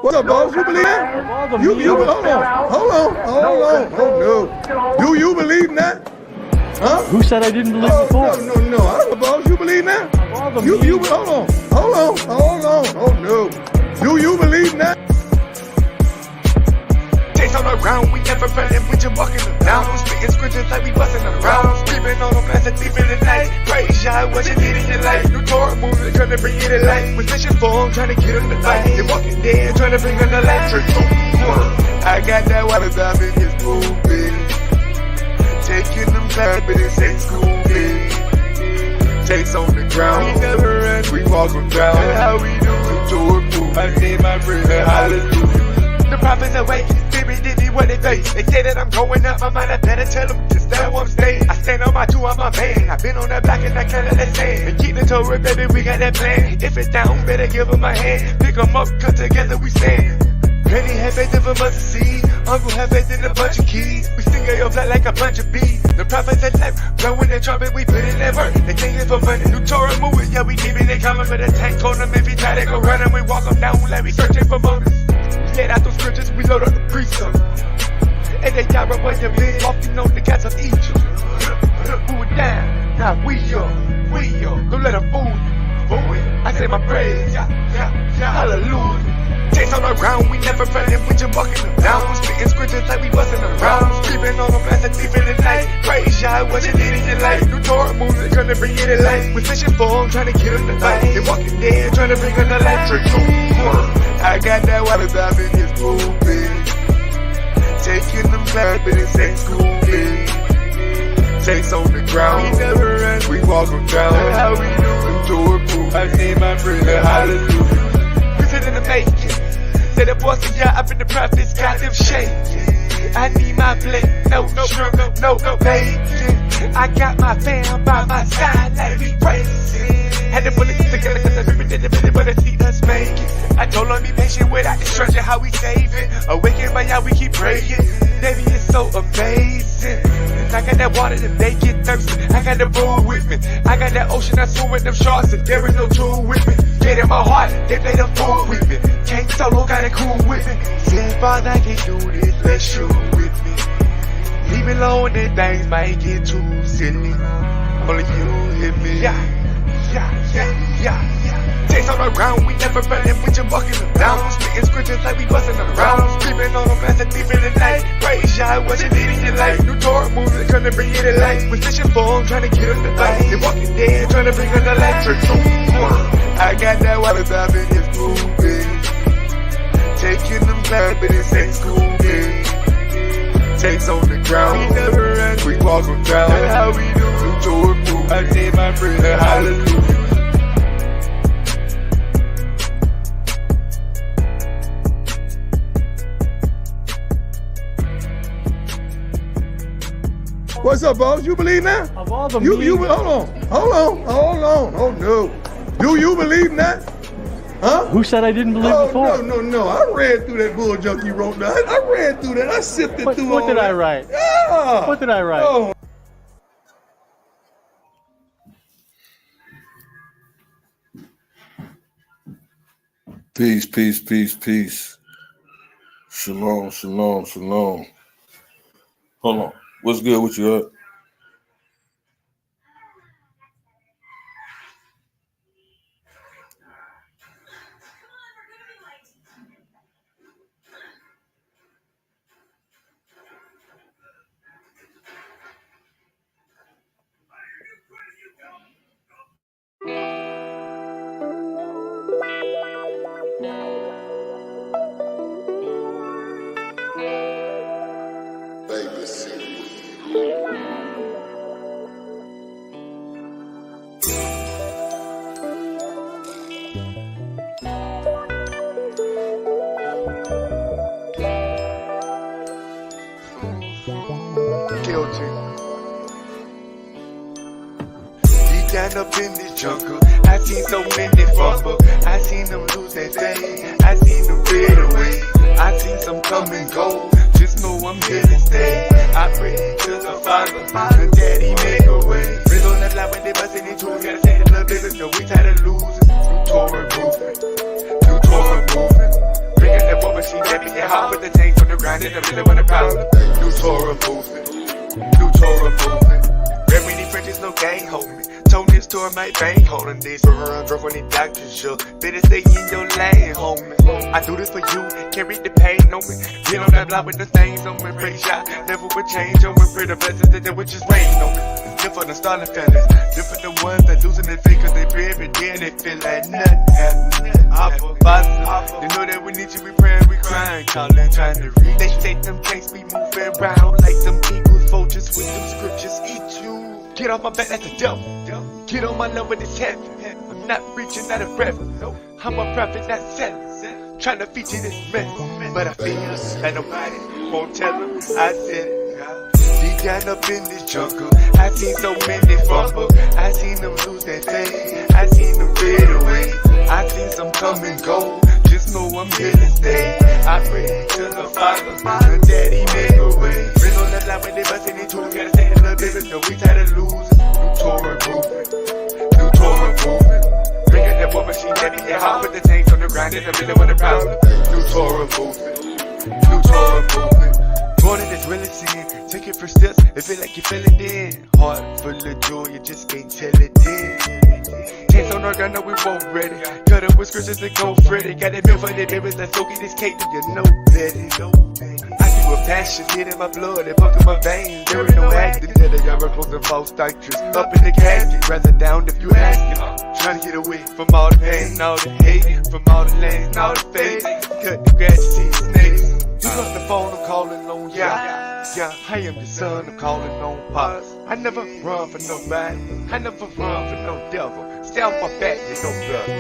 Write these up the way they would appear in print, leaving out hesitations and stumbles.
What's up, boss? You believe that? You hold on. Oh no. Do you believe in that? Huh? Who said I didn't believe before? No. I don't know, boss. You believe that? You hold on. Oh no. Do you believe in that? On the ground, we never running, we just walking around. Spitting scriptures like we busting around. Screaming on them as a thief in the night. Praise Yah, what you need in your life. New Torah movement, trying to bring it to life. With vision for them, trying to get them to fight. They walking dead, trying to bring them to life. I got that water dive in his movie. Taking them back, but it's ain't school, Takes on the ground, we never run, we walk them down. That's how we do it. Torah move, I say my prayer, hallelujah. The prophets awake, spirit did me what they face. They say that I'm going up, my mind, I better tell them to stand where I'm staying. I stand on my two, I'm a man. I've been on that block and I can't let that stand. And keep the Torah, baby, we got that plan. If it's down, better give them a hand. Pick them up, cause together we stand. Granny had faith of a mustard seed. Uncle had faith in a bunch of keys. We sting your flat like a bunch of bees. The prophets at left, blowing the trumpet, we put in that work. They think it's for money, new Torah moving, yeah, we keep it, they coming for the tank on them. If he try, they go run them, we walk them down like we searching for motives. Let out those scriptures, we load up the precept. And they got right when you've been walking on the cats of Egypt. Who are down, now we are. Don't let them fool you. I say my praise, hallelujah. Takes on the ground, we never running, we just walking around. Spitting scriptures like we busting around. Screaming on them as a thief in the night. Praise Yah, what you need in your life. New Torah movement, trying to bring it to life. With vision for them, trying to get them to fight. They walking dead, trying to bring them to life. I got that water dive in his movie. Taking them back, but it's ain't school, Takes on the ground, we never run, we walk them down. That's how we do it. Torah move, I say my prayer, hallelujah. In the making, say the boss of Yah up in the prophets got them shaking. I need my plate, no sugar, no bacon. I got my fam by my side like we racing. Had to pull it together cause I remember the minute but I see us make it. I told her be patient without instruction how we save it. Awakened by Yah we keep praying. Baby it's so amazing. I got that water that they get thirsty. I got the bull with me. I got that ocean I swim with them sharks and there is no tool with me. Get in my heart, they play the fool with me. Can't solo, got it cool with me. Said Father I can't do this, let's shoot with me. Leave me alone and things might get too silly. Only you hit me. Yeah. Takes on the ground, we never running, we just walking around. Spitting scriptures like we busting around. Screaming on them as a thief in the night. Praise Yah, what you need in your life. New Torah movement, trying to bring it to life. With vision for them, trying to get them to fight. They walking dead, trying to bring them to life. I got that water dive in his movie. Taking them back, but it's ain't school, Takes on the ground, we never run, we walk them down. That's how we do it. Torah move, I say my prayer, hallelujah. What's up, boss? You believe that? Of all the hold on. Oh no. Do you believe in that? Huh? Who said I didn't believe before? No. I read through that bull junk you wrote down. I read through that. I sifted through all that. What did I write? Yeah. What did I write? Oh. Peace. Shalom. Hold on. What's good with you? Up in this jungle, I seen so many fumble. I seen them lose that day. I seen them fade away. I seen some come and go. Just know I'm here to stay. I pray to the Father, the Daddy make a way. Bring on the line when they bustin' into it. Gotta say the little business, no we tired of losing. New Torah movement. Bringing the grinding, I really want a problem. New Torah movement, new Torah movement. Read many Frenches, no gang homie. Told this tour my bank holding this. Drove on these doctors, sure. Better stay in your lane, homie. I do this for you, carry the pain on me. Get on that block with the stains on me. Pray shot, never would change on me. Pray the blessings that they would just rain on me. It's different than starting fellas. Different than ones that losing their faith cause they pray every day and they feel like nothing happened. Our Father, they know that we need you, we praying, we crying, calling, trying to read. They say them can't be moving around like them eagles, vultures with them scriptures eat you. Get off my back, that's the devil. Get on my level, it's heavy. I'm not reaching out of breath. I'm a prophet, not selling. Trying to feature this mess. But I feel like nobody won't tell them I said it. Deep down up in this jungle, I seen so many fumble. I seen them lose their faith. I seen them fade away. I seen some come and go. Just know I'm here to stay. I pray to the Father, the Daddy make a way. Bring on that line when they bustin' into it. Gotta say a little bit, no we tired of losing. New Torah movement, new Torah movement. Bringing that war machine, Angel of Yahawah with the tanks on the ground. It's a really what a problem. New Torah movement, new Torah movement. Born in this really sin, take it for steps, it feel like you feel it in. Heart full of joy, you just can't tell it in. Tanks on our gun, no we won't ready. Cut up with scriptures and go Freddy. Got that milk for the babies, let's go get this cake, do you know Betty? I see what passion's hit in my blood, it pumped in my veins. There ain't no acting, tell the miracles and false doctrines. Up in the casket, rather down if you asking. Trying to get away from all the pain and all the hate, from all the lanes and all the fake. Cut the grass, see the snakes. You got the phone, I'm calling on yeah, I am the son, I'm calling on pops. I never run for nobody, I never run for no devil. Stay off my back, you no brother.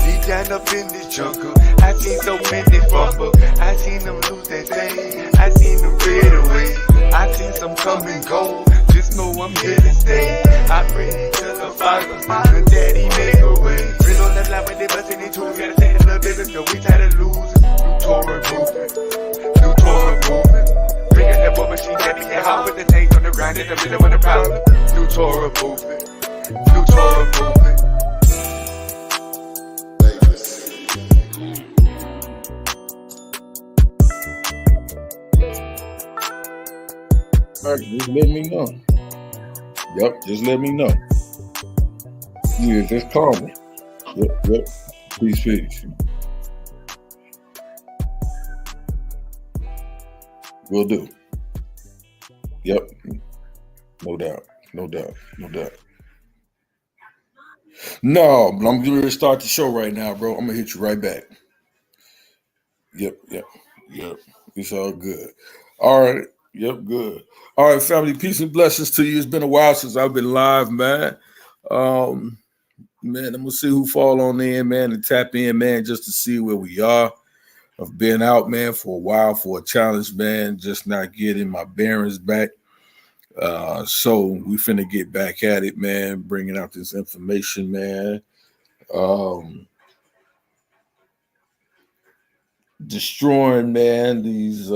Deep down up in this jungle, I seen so many fumble. I seen them lose their faith, I seen them fade away. I seen some come and go, just know I'm here to stay. I pray to the Father, the Daddy make a way. Bring on that line when they bustin' into it. Gotta say a little bit, no we tired of losing. New Torah movement, new Torah movement. Bringing that war machine, Angel of Yahawah with the tanks on the ground. It's a really what a problem. New Torah movement, new Torah movement. All right, just let me know. Yep, just let me know. Yeah, just call me. Yep. Peace. Will do. Yep. No doubt. No, but I'm going to start the show right now, bro. I'm going to hit you right back. Yep. It's all good. All right. Yep, good. All right, family, peace and blessings to you. It's been a while since I've been live, man. Man, I'm going to see who fall on in, man, and tap in, man, just to see where we are. I've been out, man, for a while for a challenge, man, just not getting my bearings back. So we finna get back at it, man, bringing out this information, man. Destroying, man, these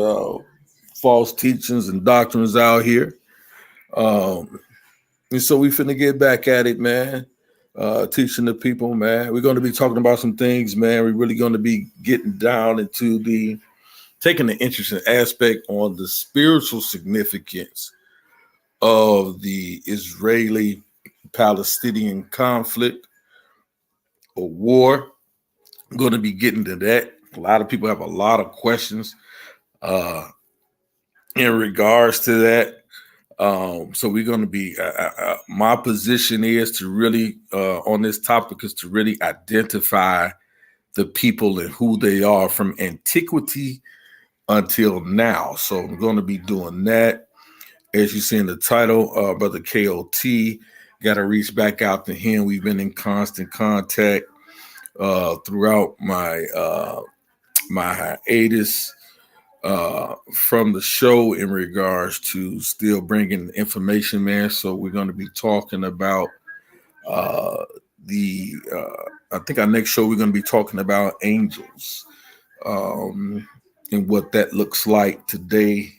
false teachings and doctrines out here. And so we finna get back at it, man. Teaching the people, man. We're going to be talking about some things, man. We're really going to be getting down into taking the interesting aspect on the spiritual significance of the Israeli-Palestinian conflict or war. I'm going to be getting to that. A lot of people have a lot of questions in regards to that. So we're going to be, my position is to really, on this topic, is to really identify the people and who they are from antiquity until now. So I'm going to be doing that. As you see in the title, Brother KOT, got to reach back out to him. We've been in constant contact throughout my my hiatus from the show in regards to still bringing information, man. So we're going to be talking about I think our next show we're going to be talking about angels and what that looks like today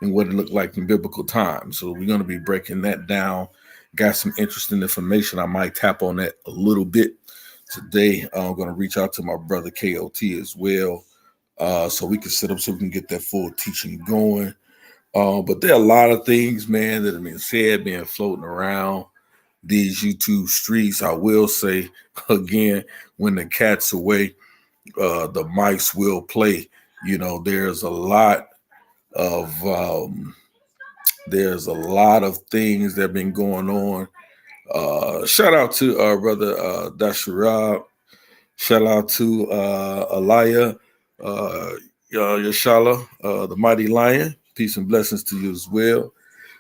and what it looked like in biblical times. So we're going to be breaking that down. Got some interesting information. I might tap on that a little bit today. I'm going to reach out to my brother KOT as well, so we can set up so we can get that full teaching going. But there are a lot of things, man, that have been said, being floating around these YouTube streets. I will say again, when the cat's away, the mice will play. You know, there's a lot of things that have been going on. Shout out to our brother Dasharab. Shout out to Aliyah, Yashala, the mighty lion. Peace and blessings to you as well.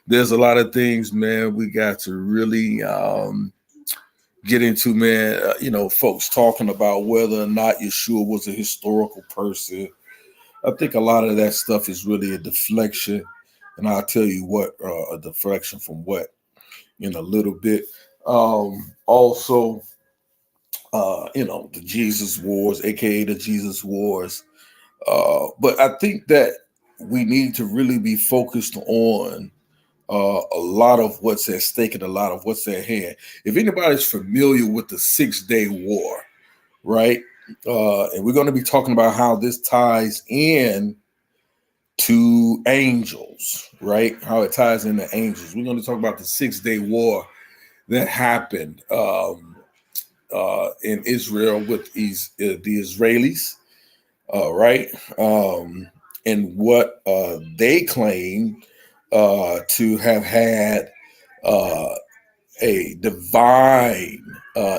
There's a lot of things, man, we got to really get into, man. You know, folks talking about whether or not Yeshua was a historical person. I think a lot of that stuff is really a deflection. And I'll tell you what, a deflection from what in a little bit. Also, you know, the Jesus Wars, aka the Jesus Wars. But I think that we need to really be focused on a lot of what's at stake and a lot of what's at hand. If anybody's familiar with the 6 Day War, right? And we're going to be talking about how this ties in to angels, right? How it ties into angels. We're going to talk about the 6 Day War that happened in Israel with the Israelis, right? And what they claim to have had a divine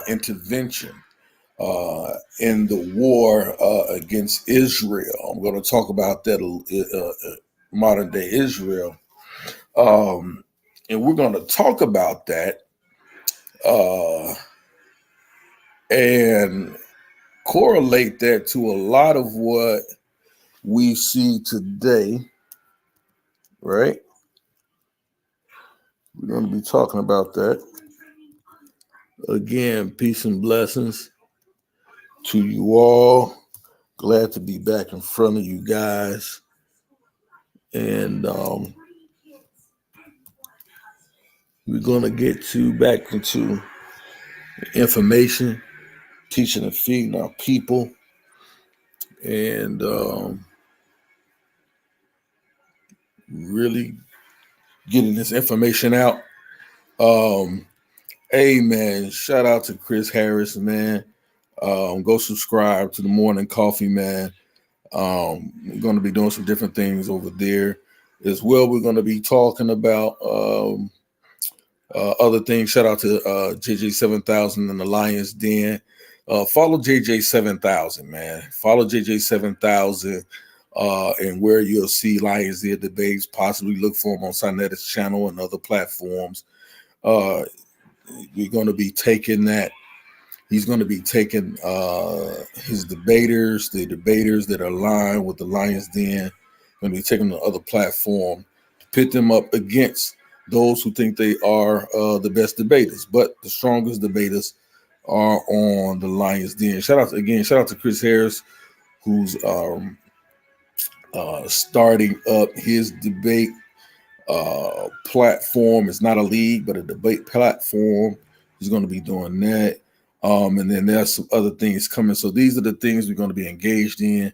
intervention in the war against Israel. I'm going to talk about that, modern day Israel. And we're going to talk about that and correlate that to a lot of what we see today, right? We're going to be talking about that. Again, peace and blessings to you all. Glad to be back in front of you guys. And we're going to get back into information, teaching and feeding our people. And really getting this information out. Hey, man, shout out to Chris Harris, man. Go subscribe to the Morning Coffee, man. We're going to be doing some different things over there as well. We're going to be talking about other things. Shout out to JJ7000 and the Lions Den. Follow JJ7000, man. Follow JJ7000 and where you'll see Lions Den debates. Possibly look for him on Sinetics channel and other platforms. We're going to be taking that. He's going to be taking his debaters, the debaters that are aligned with the Lions Den, going to be taking the other platform to pit them up against those who think they are the best debaters. But the strongest debaters are on the Lions Den. Shout out to Chris Harris, who's starting up his debate platform. It's not a league, but a debate platform. He's going to be doing that. And then there's some other things coming. So these are the things we're going to be engaged in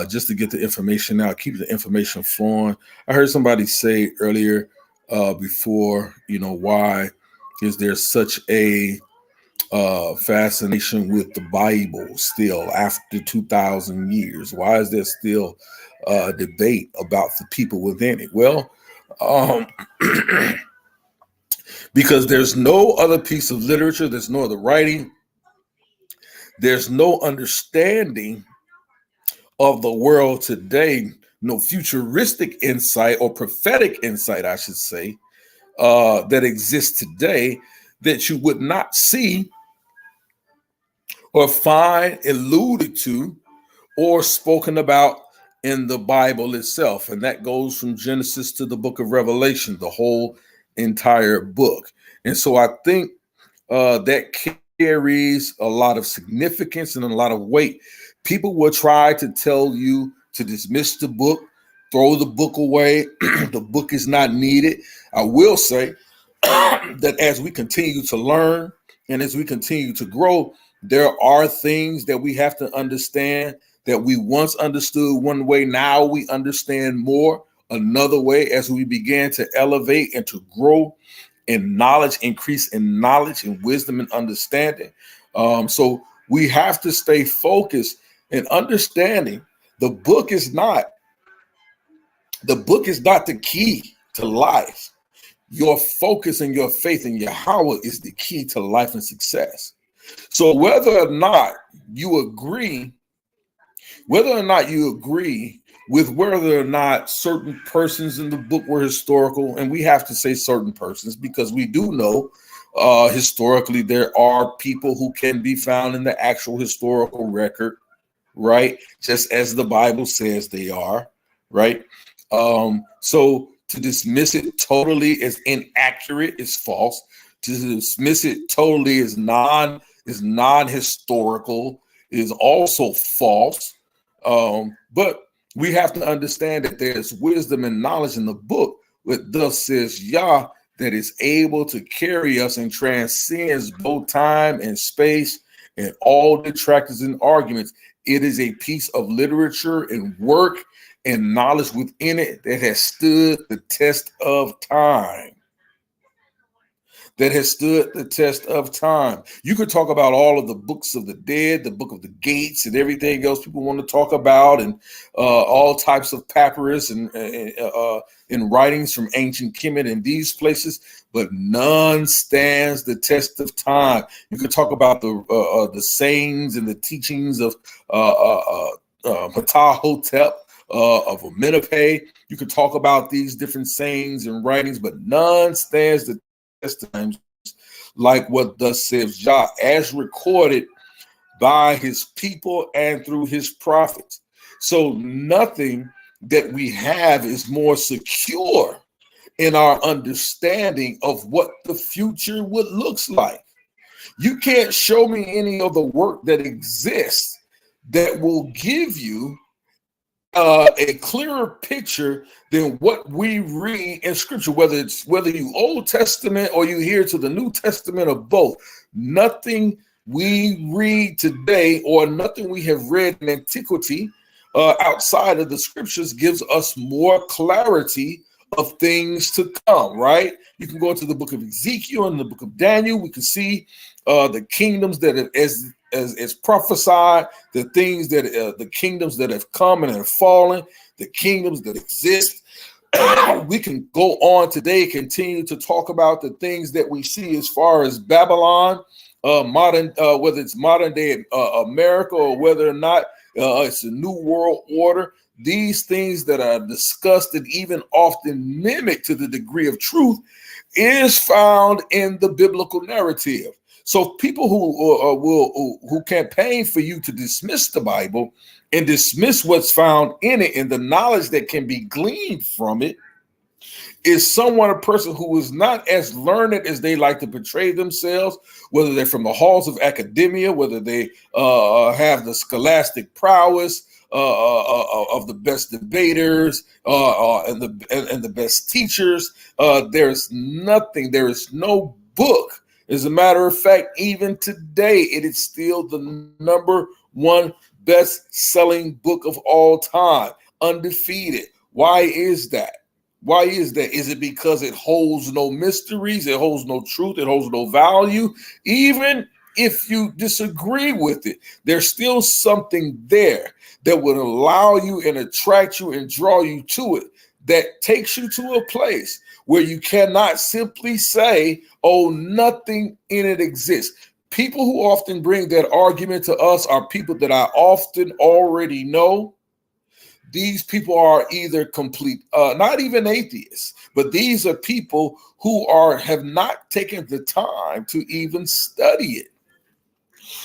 just to get the information out, keep the information flowing. I heard somebody say earlier before, you know, why is there such a fascination with the Bible still after 2,000 years? Why is there still a debate about the people within it? Well, because there's no other piece of literature, there's no other writing, there's no understanding of the world today, no futuristic insight or prophetic insight, I should say, that exists today that you would not see or find alluded to or spoken about in the Bible itself. And that goes from Genesis to the book of Revelation, the whole entire book. And so I think that carries a lot of significance and a lot of weight. People will try to tell you to dismiss the book, throw the book away. The book is not needed. I will say that as we continue to learn and as we continue to grow, There are things that we have to understand that we once understood one way. Now we understand more another way as we begin to elevate and to grow in knowledge, increase in knowledge and wisdom and understanding. So we have to stay focused and understanding the book is not the key to life. Your focus and your faith in Yahawah is the key to life and success. So whether or not you agree with whether or not certain persons in the book were historical, and we have to say certain persons because we do know historically there are people who can be found in the actual historical record, right? Just as the Bible says they are, right? So to dismiss it totally as inaccurate is false. To dismiss it totally as non-historical is also false. But we have to understand that there's wisdom and knowledge in the book, but thus says Yah, that is able to carry us and transcends both time and space and all detractors and arguments. It is a piece of literature and work and knowledge within it that has stood the test of time. You could talk about all of the books of the dead, the book of the gates, and everything else people want to talk about, and all types of papyrus and writings from ancient Kemet and these places, but none stands the test of time. You could talk about the sayings and the teachings of Ptah-hotep, of Amenhotep. You could talk about these different sayings and writings, but none stands the times like what thus says Yah, as recorded by his people and through his prophets. So nothing that we have is more secure in our understanding of what the future would looks like. You can't show me any of the work that exists that will give you a clearer picture than what we read in scripture, whether you Old Testament or you hear to the New Testament or both. Nothing we read today or nothing we have read in antiquity outside of the scriptures gives us more clarity of things to come, right? You can go into the book of Ezekiel and the book of Daniel. We can see the kingdoms that have, as prophesied, the things that the kingdoms that have come and have fallen, the kingdoms that exist. We can go on today, continue to talk about the things that we see as far as Babylon, modern, whether it's modern day America or whether or not it's a new world order. These things that are discussed and even often mimicked to the degree of truth is found in the biblical narrative. So people who campaign for you to dismiss the Bible and dismiss what's found in it and the knowledge that can be gleaned from it is a person who is not as learned as they like to portray themselves, whether they're from the halls of academia, whether they have the scholastic prowess of the best debaters and the best teachers. There is no book. As a matter of fact, even today, it is still the number one best-selling book of all time, undefeated. Why is that? Is it because it holds no mysteries, it holds no truth, it holds no value? Even if you disagree with it, there's still something there that would allow you and attract you and draw you to it, that takes you to a place where you cannot simply say, oh, nothing in it exists. People who often bring that argument to us are people that I often already know. These people are either complete, not even atheists, but these are people who have not taken the time to even study it,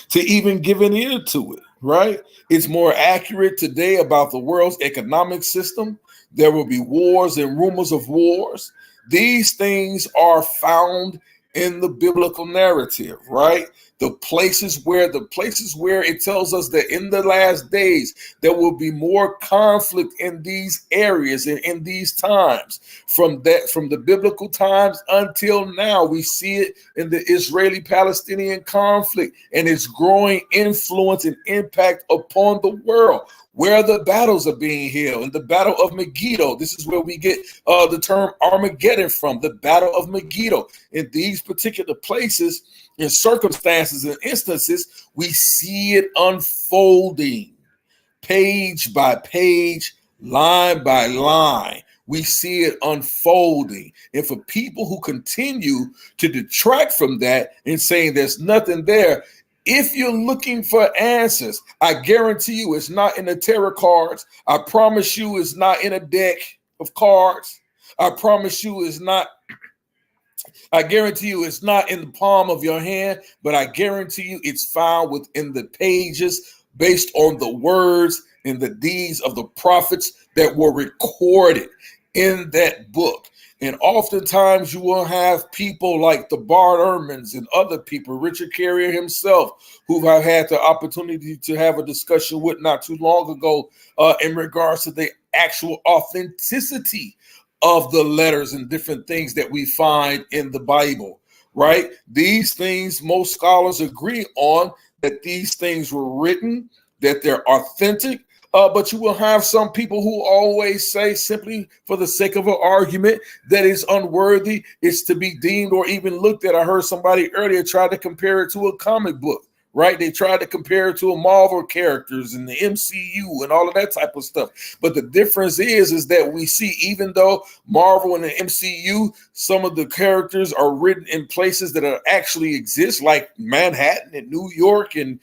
to even give an ear to it, right? It's more accurate today about the world's economic system. There will be wars and rumors of wars. These things are found in the biblical narrative, right? the places where it tells us that in the last days there will be more conflict in these areas and in these times. From the biblical times until now, we see it in the Israeli-Palestinian conflict and its growing influence and impact upon the world, where the battles are being held. In the Battle of Megiddo, this is where we get the term Armageddon from, the Battle of Megiddo. In these particular places, in circumstances and instances, we see it unfolding page by page, line by line. We see it unfolding. And for people who continue to detract from that and saying there's nothing there, if you're looking for answers, I guarantee you it's not in the tarot cards. I promise you it's not in a deck of cards. I promise you it's not. I guarantee you it's not in the palm of your hand, but I guarantee you it's found within the pages based on the words and the deeds of the prophets that were recorded in that book. And oftentimes you will have people like the Bart Ehrmans and other people, Richard Carrier himself, who I've had the opportunity to have a discussion with not too long ago in regards to the actual authenticity of the letters and different things that we find in the Bible, right? These things, most scholars agree on that these things were written, that they're authentic. But you will have some people who always say, simply for the sake of an argument, that is unworthy, is to be deemed or even looked at. I heard somebody earlier try to compare it to a comic book, right? They tried to compare it to a Marvel characters and the MCU and all of that type of stuff. But the difference is that we see, even though Marvel and the MCU, some of the characters are written in places that are actually exist, like Manhattan and New York and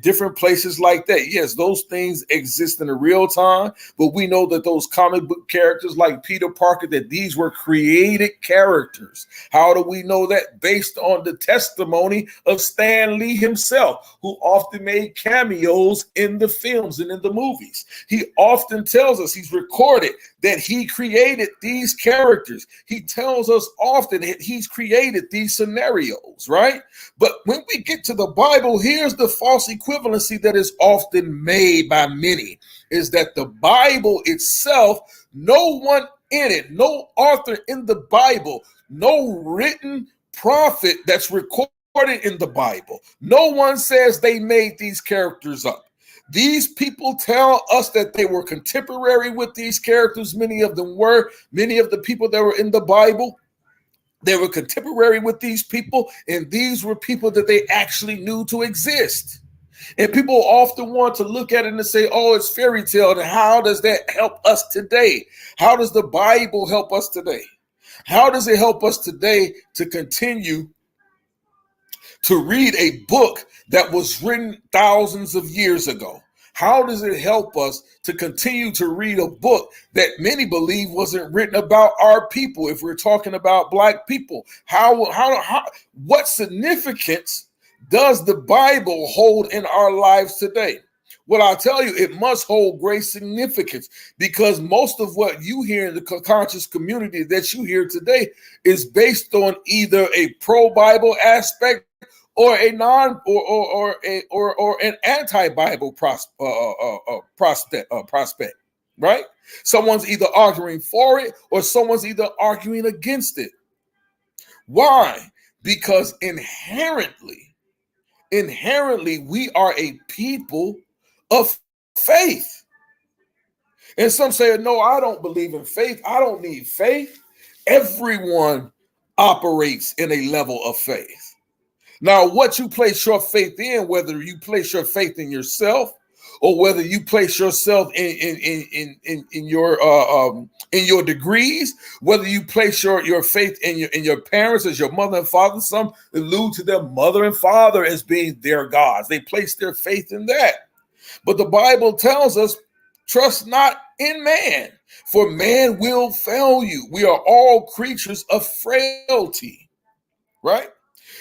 different places like that. Yes, those things exist in the real time, but we know that those comic book characters like Peter Parker, that these were created characters. How do we know that? Based on the testimony of Stan Lee himself, who often made cameos in the films and in the movies. He often tells us, he's recorded that he created these characters. He tells us often that he's created these scenarios, right? But when we get to the Bible, here's the false equivalency that is often made by many, is that the Bible itself, no one in it, no author in the Bible, no written prophet that's recorded in the Bible, no one says they made these characters up. These people tell us that they were contemporary with these characters. Many of them were. Many of the people that were in the Bible, they were contemporary with these people, and these were people that they actually knew to exist. And people often want to look at it and say, oh, it's fairy tale. And how does that help us today? How does the Bible help us today? How does it help us today to continue to read a book that was written thousands of years ago? How does it help us to continue to read a book that many believe wasn't written about our people? If we're talking about Black people, what significance does the Bible hold in our lives today? Well, I'll tell you, it must hold great significance, because most of what you hear in the conscious community that you hear today is based on either a pro-Bible aspect or a non or an anti-Bible prospect, right? Someone's either arguing for it or someone's either arguing against it. Why? Because inherently, we are a people of faith. And some say, no, I don't believe in faith. I don't need faith. Everyone operates in a level of faith. Now, what you place your faith in, whether you place your faith in yourself or whether you place yourself in your degrees, whether you place your faith in your parents as your mother and father. Some allude to their mother and father as being their gods. They place their faith in that. But the Bible tells us, trust not in man, for man will fail you. We are all creatures of frailty, right?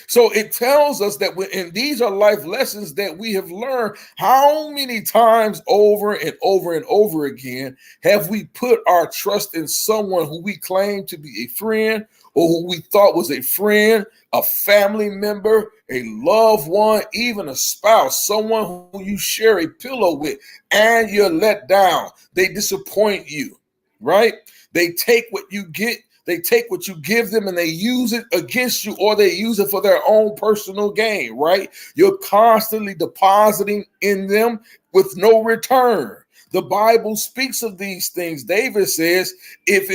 So it tells us that and these are life lessons that we have learned. How many times over and over and over again have we put our trust in someone who we claim to be a friend or who we thought was a friend, a family member, a loved one, even a spouse, someone who you share a pillow with, and you're let down. They disappoint you, right? They take what you get, they take what you give them, and they use it against you, or they use it for their own personal gain, right? You're constantly depositing in them with no return. The Bible speaks of these things. David says, he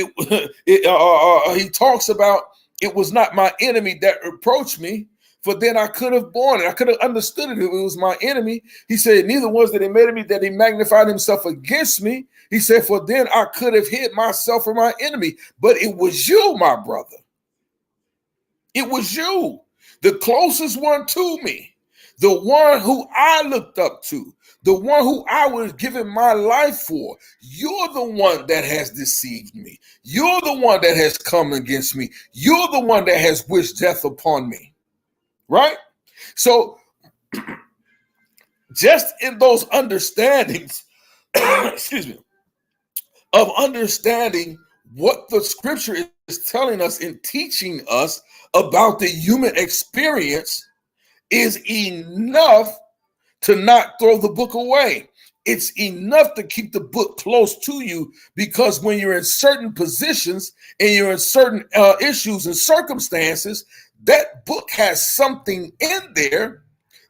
talks about, it was not my enemy that approached me, for then I could have borne it. I could have understood it if it was my enemy. He said, neither was that he made me, that he magnified himself against me. He said, for then I could have hid myself from my enemy. But it was you, my brother. It was you, the closest one to me, the one who I looked up to, the one who I was giving my life for. You're the one that has deceived me. You're the one that has come against me. You're the one that has wished death upon me. Right? So just in those understandings, excuse me, of understanding what the scripture is telling us and teaching us about the human experience is enough to not throw the book away. It's enough to keep the book close to you, because when you're in certain positions and you're in certain issues and circumstances, that book has something in there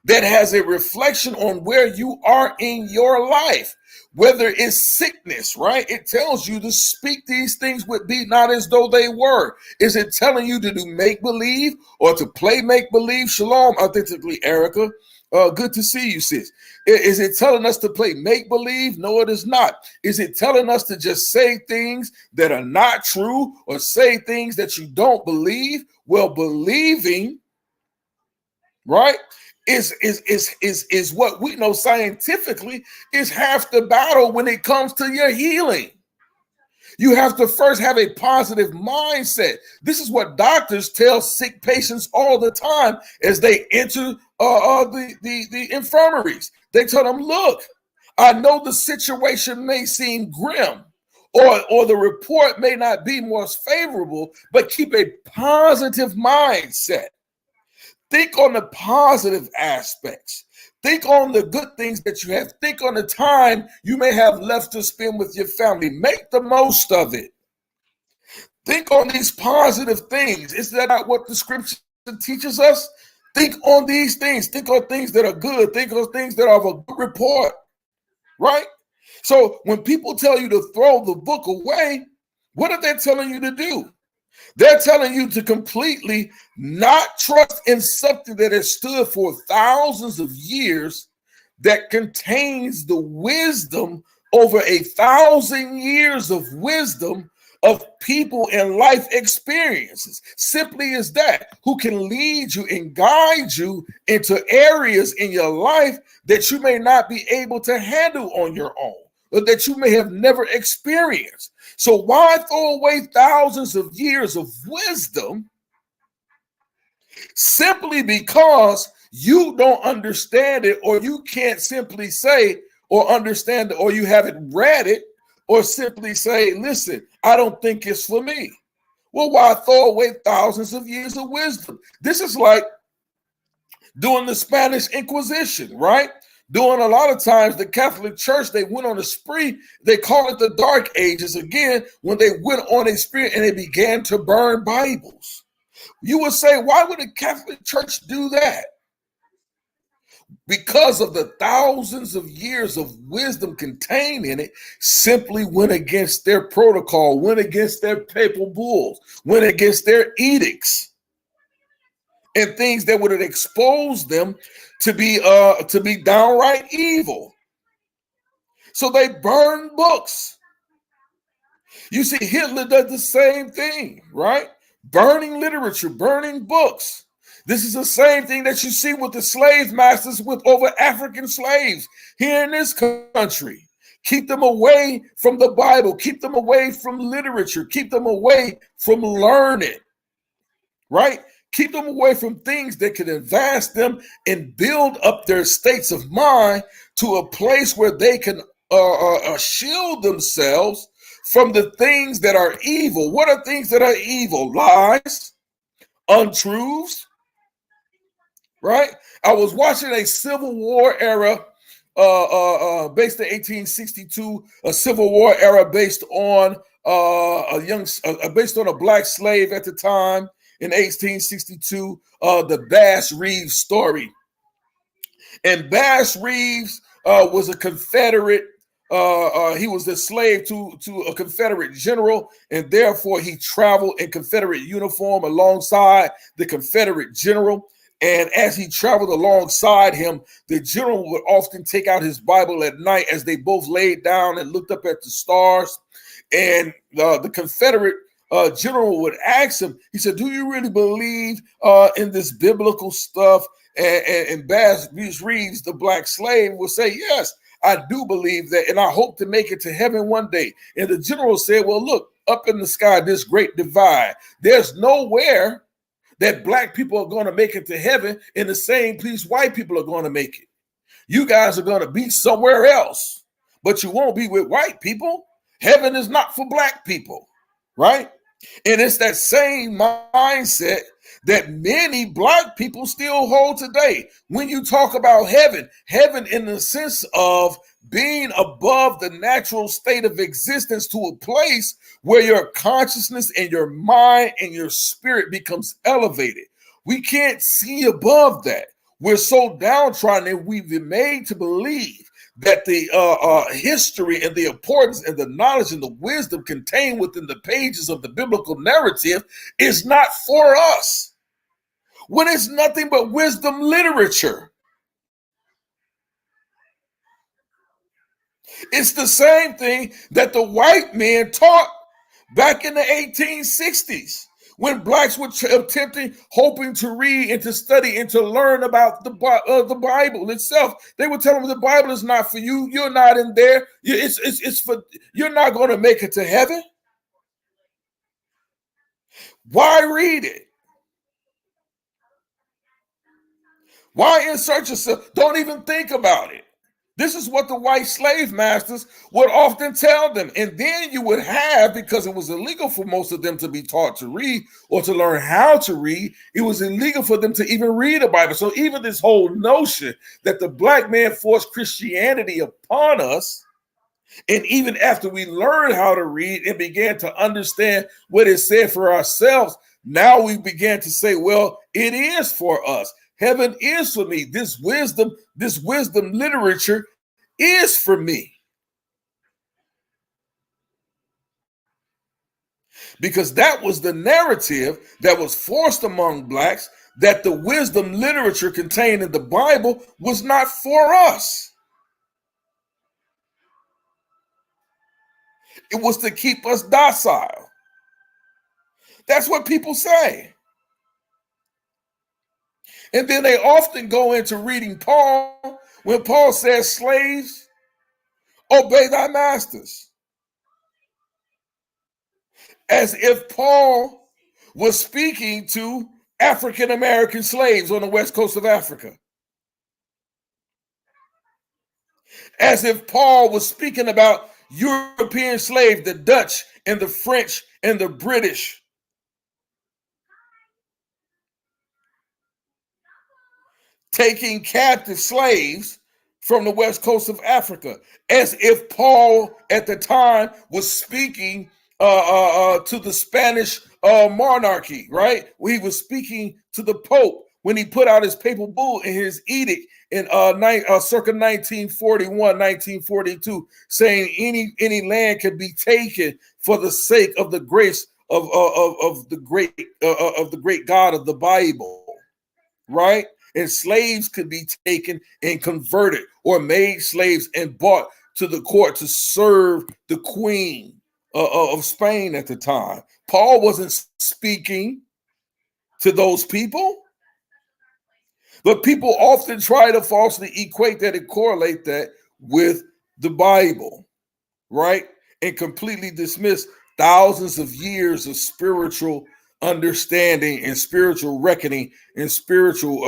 that has a reflection on where you are in your life. Whether it's sickness, right? It tells you to speak these things with be not as though they were. Is it telling you to do make-believe or to play make-believe? Shalom, authentically, Erica. Good to see you, sis. Is it telling us to play make-believe? No, it is not. Is it telling us to just say things that are not true or say things that you don't believe? Well, believing, right, is what we know scientifically is half the battle when it comes to your healing. You have to first have a positive mindset. This is what doctors tell sick patients all the time as they enter the infirmaries. They tell them, look, I know the situation may seem grim, or the report may not be most favorable, but keep a positive mindset. Think on the positive aspects. Think on the good things that you have. Think on the time you may have left to spend with your family. Make the most of it. Think on these positive things. Is that not what the scripture teaches us? Think on these things. Think on things that are good. Think on things that are of a good report, right? So when people tell you to throw the book away, what are they telling you to do? They're telling you to completely not trust in something that has stood for thousands of years, that contains the wisdom over 1,000 years of wisdom of people and life experiences. Simply as that, who can lead you and guide you into areas in your life that you may not be able to handle on your own, or that you may have never experienced. So why throw away thousands of years of wisdom simply because you don't understand it, or you can't simply say or understand it, or you haven't read it, or simply say, listen, I don't think it's for me? Well, why throw away thousands of years of wisdom? This is like during the Spanish Inquisition, right? During a lot of times, the Catholic Church, they went on a spree. They call it the Dark Ages again, when they went on a spree and they began to burn Bibles. You would say, why would the Catholic Church do that? Because of the thousands of years of wisdom contained in it, simply went against their protocol, went against their papal bulls, went against their edicts, and things that would have exposed them to be downright evil. So they burned books. You see, Hitler does the same thing, right? Burning literature, burning books. This is the same thing that you see with the slave masters with over African slaves here in this country. Keep them away from the Bible. Keep them away from literature. Keep them away from learning, right? Keep them away from things that can advance them and build up their states of mind to a place where they can shield themselves from the things that are evil. What are things that are evil? Lies, untruths, right? I was watching a Civil War era based in 1862, a Civil War era based on based on a black slave at the time in 1862, the Bass Reeves story. And Bass Reeves was a Confederate. He was a slave to a Confederate general, and therefore he traveled in Confederate uniform alongside the Confederate general. And as he traveled alongside him, the general would often take out his Bible at night as they both laid down and looked up at the stars. And the Confederate general would ask him, he said, "Do you really believe in this biblical stuff?" And Bass Reeves, the black slave, would say, "Yes, I do believe that, and I hope to make it to heaven one day." And the general said, "Well, look, up in the sky, this great divide, there's nowhere that black people are going to make it to heaven in the same place white people are going to make it. You guys are going to be somewhere else, but you won't be with white people. Heaven is not for black people," right? And it's that same mindset that many black people still hold today. When you talk about heaven, heaven in the sense of being above the natural state of existence to a place where your consciousness and your mind and your spirit becomes elevated. We can't see above that. We're so downtrodden, and we've been made to believe that the history and the importance and the knowledge and the wisdom contained within the pages of the biblical narrative is not for us, when it's nothing but wisdom literature. It's the same thing that the white men taught back in the 1860s, when blacks were hoping to read and to study and to learn about the Bible itself. They would tell them the Bible is not for you. You're not in there. It's for, you're not going to make it to heaven. Why read it? Why insert yourself? Don't even think about it. This is what the white slave masters would often tell them. And then you would have, because it was illegal for most of them to be taught to read or to learn how to read, it was illegal for them to even read the Bible. So even this whole notion that the black man forced Christianity upon us, and even after we learned how to read and began to understand what it said for ourselves, now we began to say, well, it is for us. Heaven is for me. This wisdom literature is for me. Because that was the narrative that was forced among blacks, that the wisdom literature contained in the Bible was not for us. It was to keep us docile. That's what people say. And then they often go into reading Paul when Paul says, "Slaves, obey thy masters," as if Paul was speaking to African American slaves on the west coast of Africa. As if Paul was speaking about European slaves, the Dutch and the French and the British. Taking captive slaves from the west coast of Africa, as if Paul at the time was speaking to the Spanish monarchy, right? He was speaking to the Pope when he put out his papal bull in his edict in circa 1941, 1942, saying any land can be taken for the sake of the grace of the great God of the Bible, right? And slaves could be taken and converted or made slaves and brought to the court to serve the Queen of Spain at the time. Paul wasn't speaking to those people, but people often try to falsely equate that and correlate that with the Bible, right? And completely dismiss thousands of years of spiritual understanding and spiritual reckoning and spiritual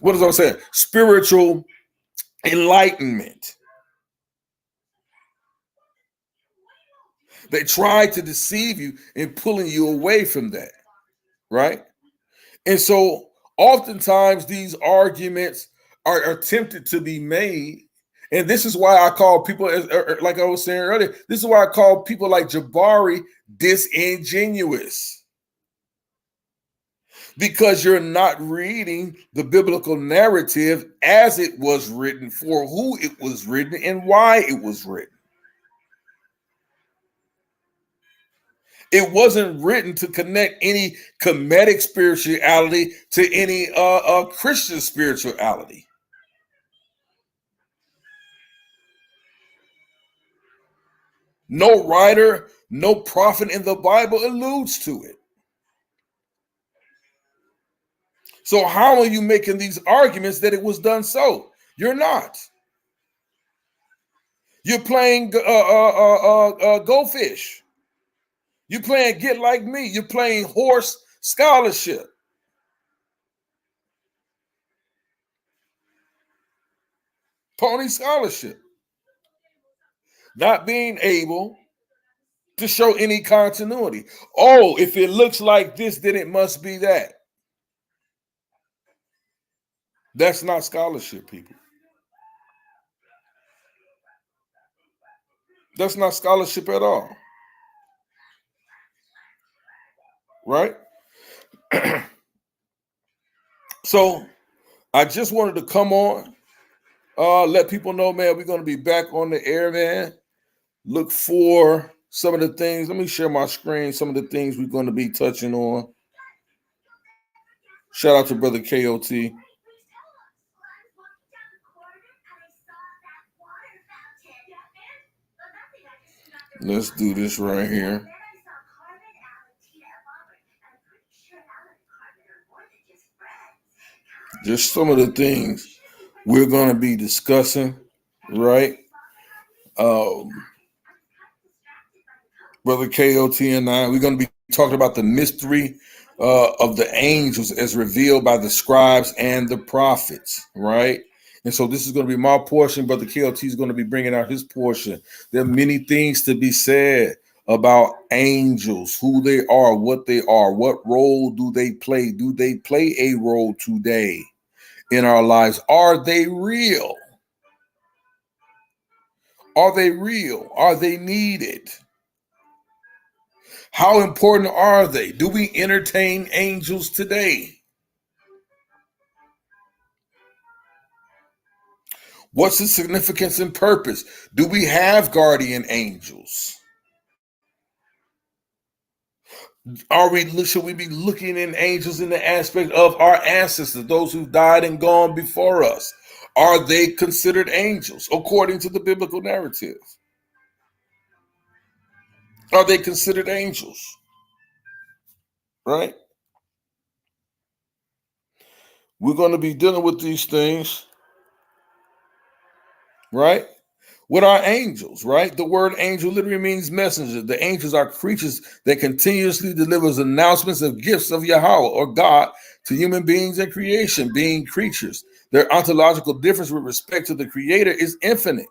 what What is I saying? Spiritual enlightenment. They try to deceive you and pulling you away from that, right? And so oftentimes these arguments are attempted to be made. And this is why I call people, like I was saying earlier, this is why I call people like Jabari disingenuous. Because you're not reading the biblical narrative as it was written, for who it was written, and why it was written. It wasn't written to connect any Kemetic spirituality to any Christian spirituality. No writer, no prophet in the Bible alludes to it. So how are you making these arguments that it was done so? You're not. You're playing Go Fish. You're playing Get Like Me. You're playing horse scholarship. Pony scholarship. Not being able to show any continuity. Oh, if it looks like this, then it must be that. That's not scholarship, people. That's not scholarship at all. Right? So I just wanted to come on, let people know, man, we're going to be back on the air, man. Look for some of the things. Let me share my screen, some of the things we're going to be touching on. Shout out to Brother KOT. Let's do this right here. Just some of the things we're going to be discussing, right? Brother KOT and I, we're going to be talking about the mystery of the angels as revealed by the scribes and the prophets, right? And so this is going to be my portion. Brother KOT is going to be bringing out his portion. There are many things to be said about angels, who they are, what role do they play? Do they play a role today in our lives? Are they real? Are they real? Are they needed? How important are they? Do we entertain angels today? What's the significance and purpose? Do we have guardian angels? Should we be looking in angels in the aspect of our ancestors, those who died and gone before us? Are they considered angels according to the biblical narrative? Are they considered angels? Right? We're going to be dealing with these things, right? What are angels, right? The word angel literally means messenger. The angels are creatures that continuously delivers announcements of gifts of Yahawah or God to human beings and creation, being creatures. Their ontological difference with respect to the creator is infinite.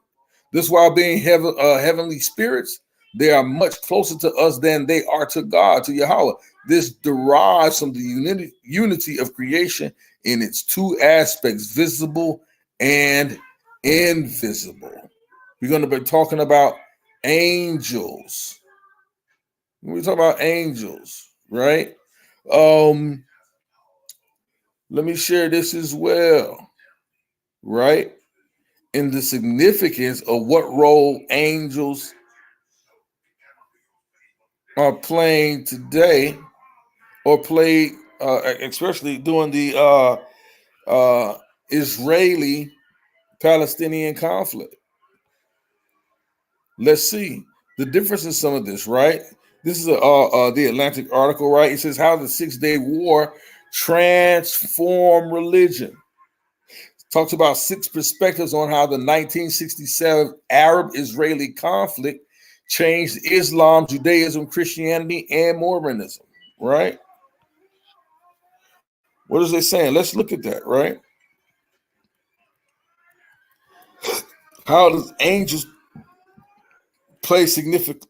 This, while being heavenly spirits, they are much closer to us than they are to God, to Yahawah. This derives from the unity of creation in its two aspects, visible and invisible. We're going to be talking about angels. We talk about angels, right? Let me share this as well, right? In the significance of what role angels are playing today, or played, especially during the Israeli-Palestinian conflict. Let's see the difference in some of this, right? This is the Atlantic article, right? It says how the 6-day war transformed religion. Talks about 6 perspectives on how the 1967 Arab-Israeli conflict changed Islam, Judaism, Christianity, and Mormonism, right? What is they saying? Let's look at that, right? How does angels play significantly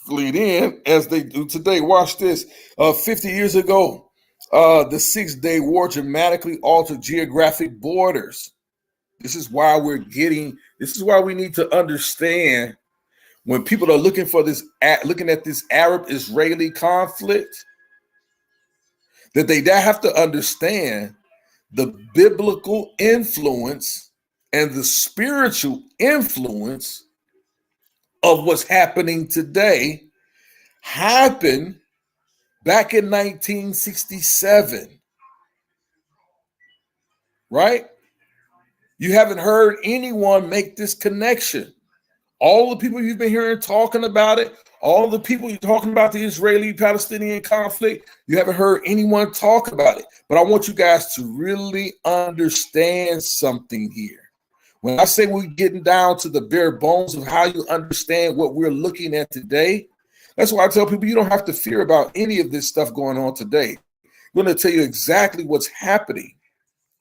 then as they do today? Watch this. 50 years ago, the 6-day war dramatically altered geographic borders. This is why we need to understand when people are looking at this Arab-Israeli conflict, that they have to understand the biblical influence and the spiritual influence of what's happening today happened back in 1967, right? You haven't heard anyone make this connection. All the people you've been hearing talking about it, all the people you're talking about the Israeli-Palestinian conflict, you haven't heard anyone talk about it. But I want you guys to really understand something here. When I say we're getting down to the bare bones of how you understand what we're looking at today, that's why I tell people you don't have to fear about any of this stuff going on today. I'm going to tell you exactly what's happening,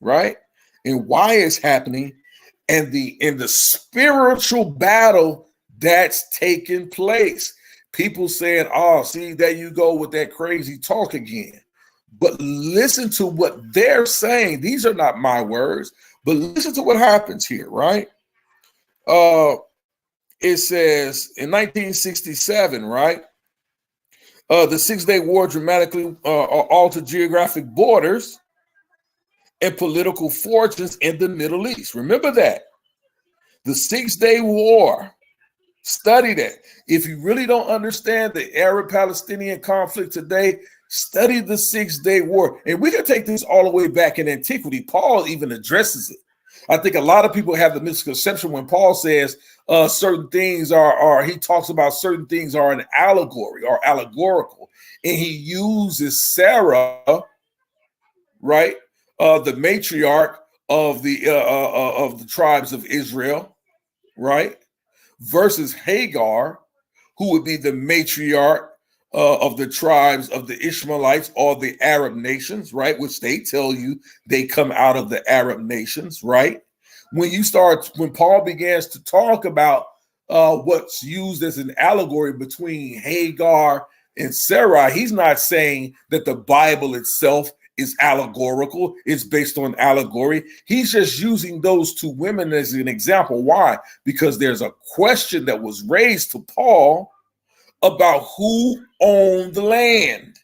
right? And why it's happening, and the spiritual battle that's taking place. People saying, oh, see, there you go with that crazy talk again. But listen to what they're saying. These are not my words, but listen to what happens here, right? It says in 1967, right? The 6-day war dramatically altered geographic borders and political fortunes in the Middle East. Remember that. The 6-day war. Study that. If you really don't understand the Arab-Palestinian conflict today, study the 6-day war. And we can take this all the way back in antiquity. Paul even addresses it. I think a lot of people have the misconception when Paul says certain things he talks about certain things are an allegory or allegorical. And he uses Sarah, right? The matriarch of the tribes of Israel, right? Versus Hagar, who would be the matriarch of the tribes of the Ishmaelites or the Arab nations, right? Which they tell you they come out of the Arab nations, right? When Paul begins to talk about what's used as an allegory between Hagar and Sarai, he's not saying that the Bible itself is allegorical. It's based on allegory. He's just using those two women as an example. Why? Because there's a question that was raised to Paul about who owned the land.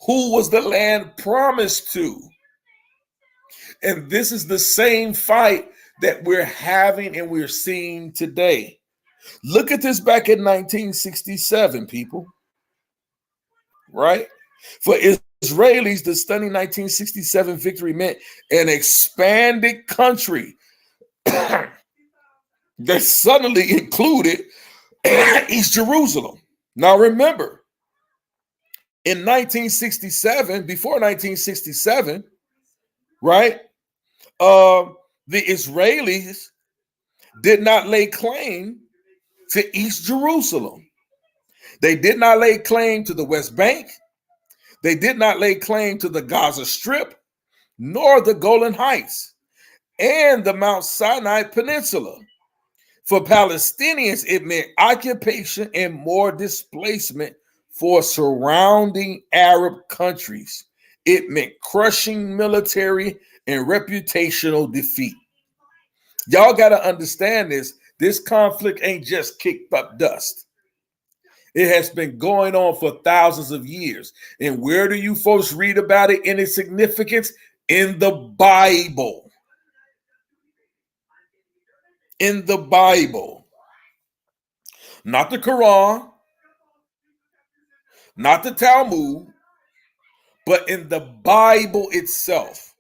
Who was the land promised to? And this is the same fight that we're having and we're seeing today. Look at this back in 1967, people. Right? For Israelis, the stunning 1967 victory meant an expanded country that suddenly included East Jerusalem. Now remember, in 1967, before 1967, right, the Israelis did not lay claim to East Jerusalem. They did not lay claim to the West Bank. They did not lay claim to the Gaza Strip, nor the Golan Heights and the Mount Sinai Peninsula. For Palestinians, it meant occupation and more displacement for surrounding Arab countries. It meant crushing military and reputational defeat. Y'all got to understand this. This conflict ain't just kicked up dust. It has been going on for thousands of years. And where do you folks read about it in its significance? In the Bible. In the Bible. Not the Quran, not the Talmud, but in the Bible itself.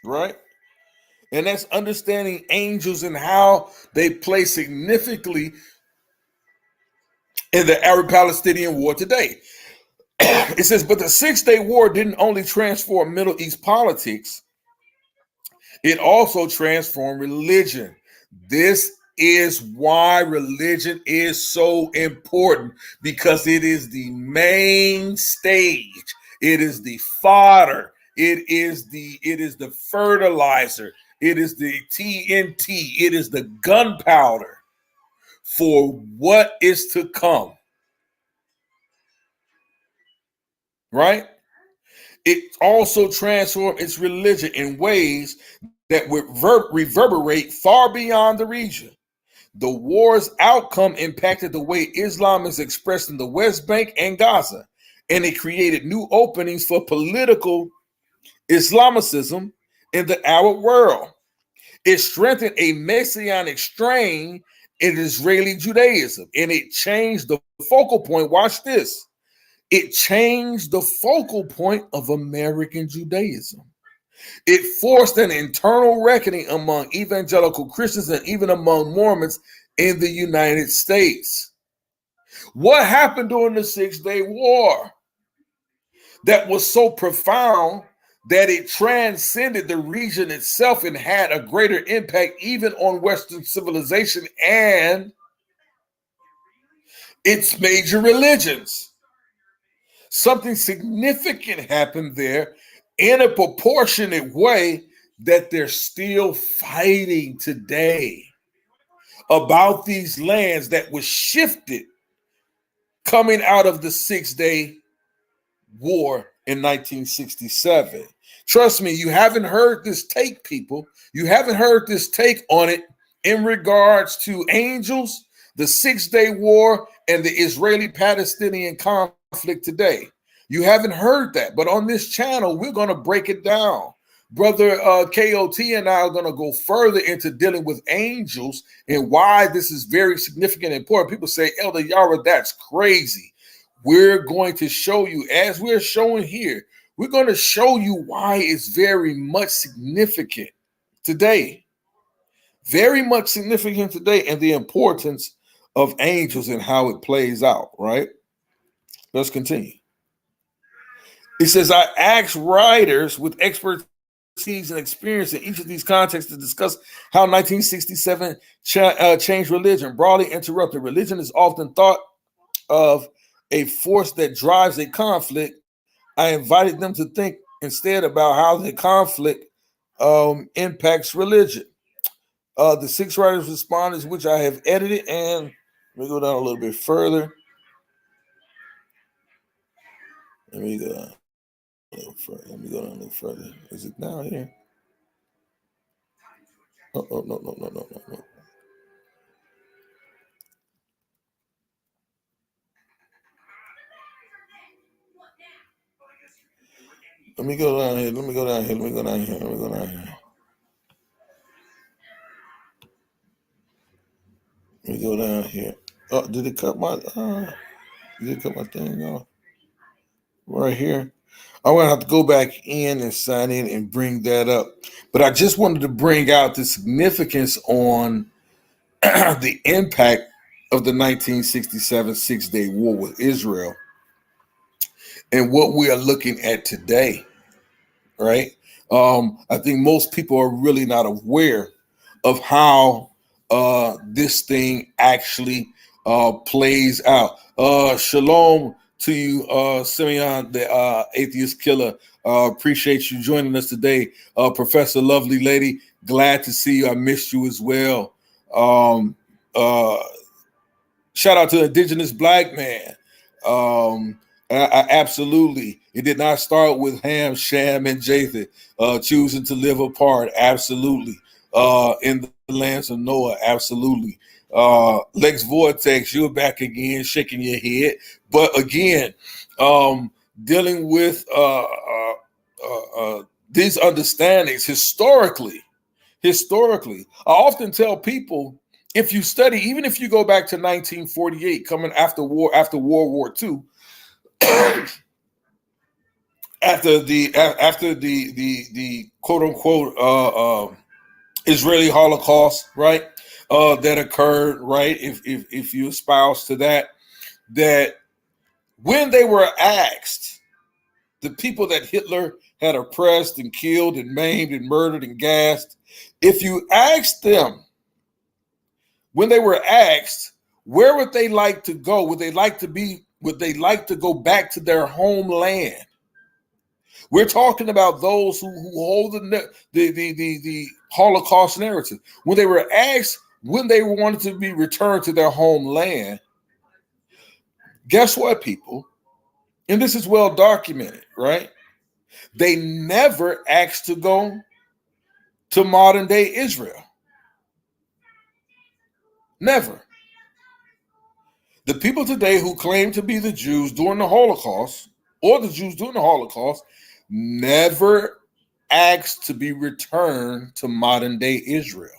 Right? And that's understanding angels and how they play significantly in the Arab-Palestinian war today. It says, but the 6-day war didn't only transform Middle East politics, it also transformed religion. This is why religion is so important, because it is the main stage It is the fodder. It is the fertilizer. It is the TNT. It is the gunpowder for what is to come. Right? It also transformed its religion in ways that would reverberate far beyond the region. The war's outcome impacted the way Islam is expressed in the West Bank and Gaza, and it created new openings for political Islamicism in the Arab world. It strengthened a messianic strain in Israeli Judaism, and it changed the focal point. Watch this. It changed the focal point of American Judaism. It forced an internal reckoning among evangelical Christians and even among Mormons in the United States. What happened during the 6-Day War that was so profound that it transcended the region itself and had a greater impact even on Western civilization and its major religions? Something significant happened there in a proportionate way that they're still fighting today about these lands that was shifted coming out of the 6-Day War in 1967. Trust me, you haven't heard this take, people. You haven't heard this take on it in regards to angels, the 6-Day War, and the Israeli-Palestinian conflict today. You haven't heard that, but on this channel, we're going to break it down. Brother KOT and I are going to go further into dealing with angels and why this is very significant and important. People say, Elder Yara, that's crazy. We're going to show you, as we're showing here, we're going to show you why it's very much significant today. Very much significant today, and the importance of angels and how it plays out, right? Let's continue. It says, I asked writers with expertise and experience in each of these contexts to discuss how 1967 changed religion. Broadly interrupted, religion is often thought of a force that drives a conflict. I invited them to think instead about how the conflict impacts religion. The 6 writers responded, which I have edited, and let me go down a little bit further. Let me go down a little further. Is it down here? Oh, no. Let me go down here. Let me go down here. Oh, did it cut my thing off? Right here. I'm going to have to go back in and sign in and bring that up. But I just wanted to bring out the significance on the impact of the 1967 6-Day War with Israel and what we are looking at today, right? I think most people are really not aware of how this thing actually plays out. Shalom to you, Simeon, the atheist killer. Appreciate you joining us today. Professor Lovely Lady, glad to see you. I missed you as well. Shout out to Indigenous Black Man. I absolutely. It did not start with Ham, Shem, and Japheth choosing to live apart. Absolutely. In the lands of Noah. Absolutely. Lex Vortex, you're back again, shaking your head. But again, dealing with these understandings historically, I often tell people, if you study, even if you go back to 1948, coming after World War II, after the quote unquote Israeli Holocaust, right? That occurred, right? If you espouse to that when they were asked, the people that Hitler had oppressed and killed and maimed and murdered and gassed, if you asked them, when they were asked, where would they like to go? Would they like to go back to their homeland? We're talking about those who hold the Holocaust narrative. When they were asked when they wanted to be returned to their homeland, guess what, people? And this is well documented, right? They never asked to go to modern day Israel. Never. The people today who claim to be the Jews during the Holocaust, or the Jews during the Holocaust, never asked to be returned to modern day Israel.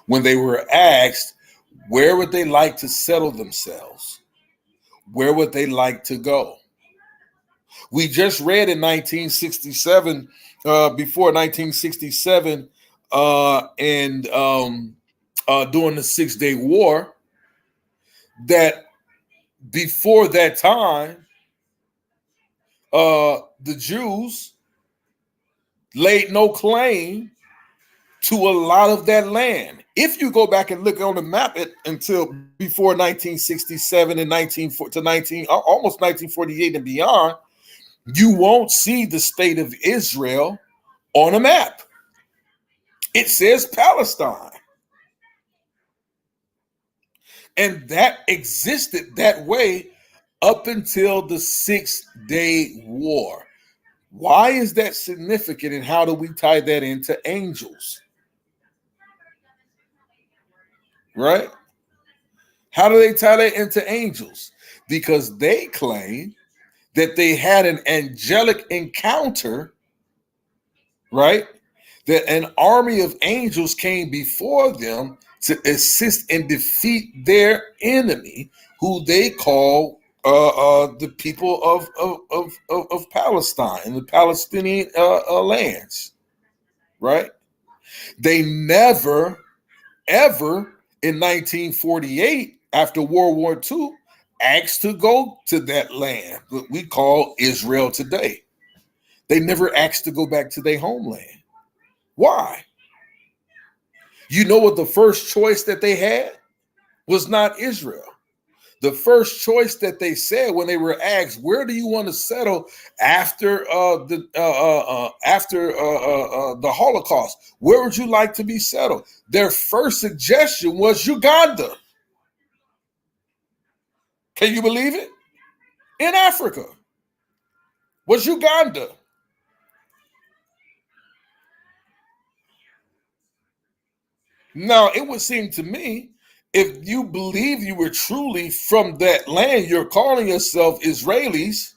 When they were asked, where would they like to settle themselves? Where would they like to go? We just read in 1967, before 1967, and during the 6-Day War, that before that time, the Jews laid no claim to a lot of that land. If you go back and look on the map until before 1967 and almost 1948 and beyond, you won't see the state of Israel on a map. It says Palestine. And that existed that way up until the 6-Day War. Why is that significant, and how do we tie that into angels? Right? How do they tie that into angels? Because they claim that they had an angelic encounter, right? That an army of angels came before them to assist and defeat their enemy, who they call the people of Palestine and the Palestinian lands, right? They never, ever in 1948, after World War II, asked to go to that land that we call Israel today. They never asked to go back to their homeland. Why? You know what the first choice that they had was? Not Israel. The first choice that they said when they were asked, where do you want to settle after the Holocaust? Where would you like to be settled? Their first suggestion was Uganda. Can you believe it? In Africa was Uganda. Now, it would seem to me, if you believe you were truly from that land, you're calling yourself Israelis,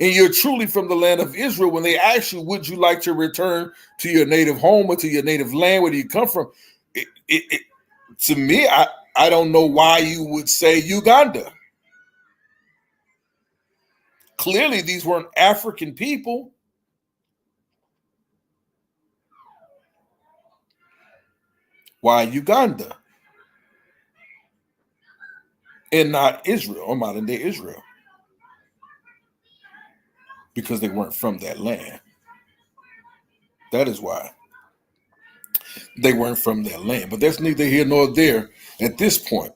and you're truly from the land of Israel, when they ask you, would you like to return to your native home or to your native land, where do you come from? To me, I don't know why you would say Uganda. Clearly, these weren't African people. Why Uganda? And not Israel, or modern day Israel. Because they weren't from that land. That is why. They weren't from that land. But that's neither here nor there at this point.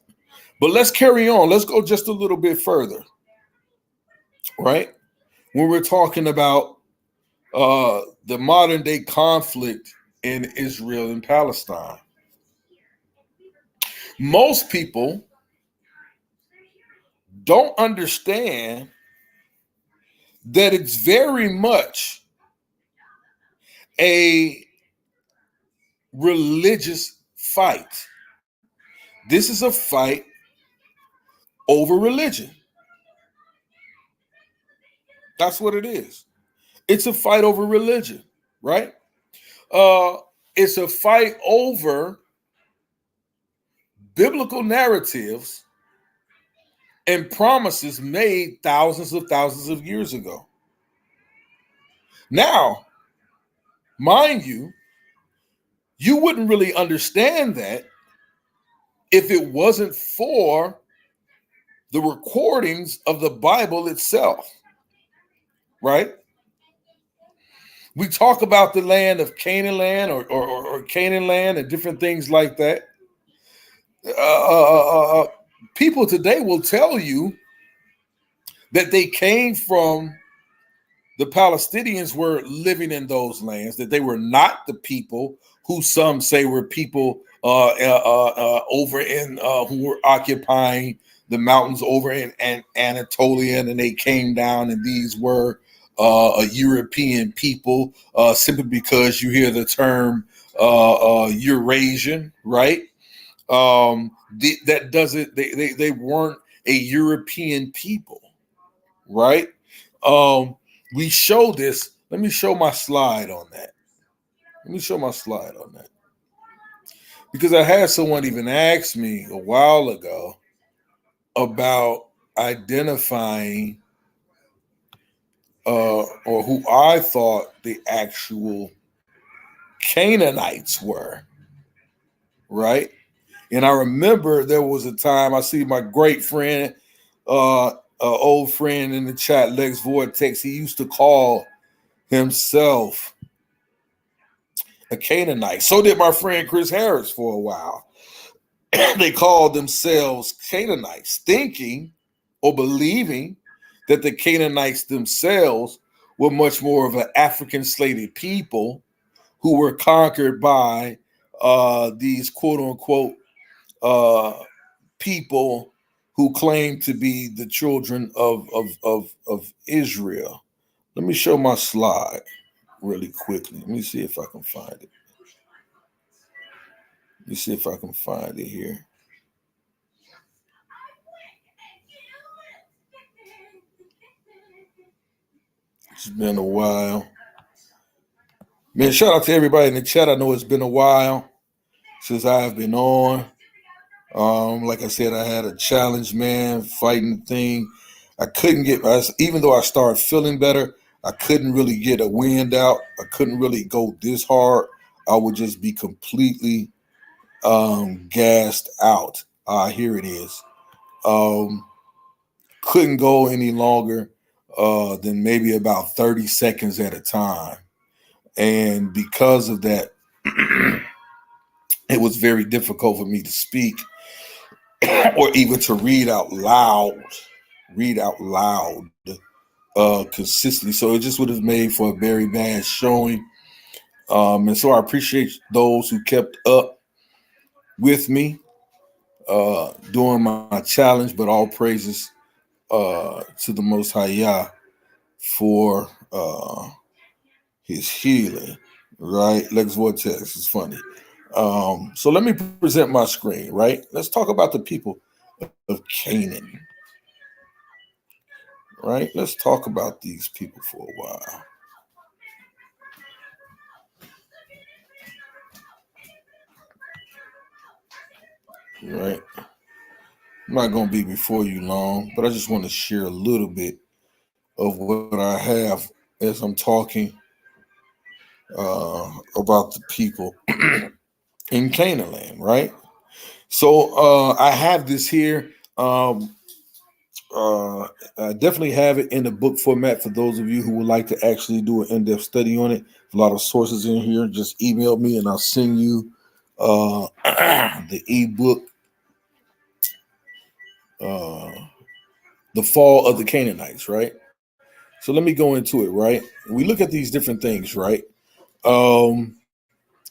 But let's carry on. Let's go just a little bit further. Right? When we're talking about the modern day conflict in Israel and Palestine. Most people don't understand that it's very much a religious fight. This is a fight over religion. That's what it is. It's a fight over religion, right? It's a fight over biblical narratives and promises made thousands of years ago. Now, mind you, you wouldn't really understand that if it wasn't for the recordings of the Bible itself, right? We talk about the land of Canaan land or Canaan land and different things like that. People today will tell you that they came from the Palestinians were living in those lands, that they were not the people who some say were people over in who were occupying the mountains over in Anatolia, and they came down, and these were a European people, simply because you hear the term Eurasian, right? That doesn't, they weren't a European people, right? We show this. Let me show my slide on that. Because I had someone even ask me a while ago about identifying or who I thought the actual Canaanites were, right? And I remember there was a time, I see my great friend, old friend in the chat, Lex Vortex, he used to call himself a Canaanite. So did my friend Chris Harris for a while. They called themselves Canaanites, thinking or believing that the Canaanites themselves were much more of an African slated people who were conquered by these quote unquote people who claim to be the children of Israel. Let me show my slide really quickly. Let me see if I can find it. Let me see if I can find it here. It's been a while. Man, shout out to everybody in the chat. I know it's been a while since I've been on. Like I said, I had a challenge, man, fighting the thing. I couldn't get, even though I started feeling better, I couldn't really get a wind out. I couldn't really go this hard. I would just be completely gassed out. Here it is. Couldn't go any longer than maybe about 30 seconds at a time. And because of that, it was very difficult for me to speak or even to read out loud consistently. So it just would have made for a very bad showing. And so I appreciate those who kept up with me during my challenge, but all praises to the Most High Yah for his healing, right? Lex Vortex is funny. So let me present my screen, right? Let's talk about the people of Canaan, right? Let's talk about these people for a while. Right? I'm not going to be before you long, but I just want to share a little bit of what I have as I'm talking about the people in Canaan land, right? So I have this here. I definitely have it in the book format for those of you who would like to actually do an in-depth study on it. A lot of sources in here. Just email me and I'll send you the ebook, The Fall of the Canaanites, right? So let me go into it, right? We look at these different things, right?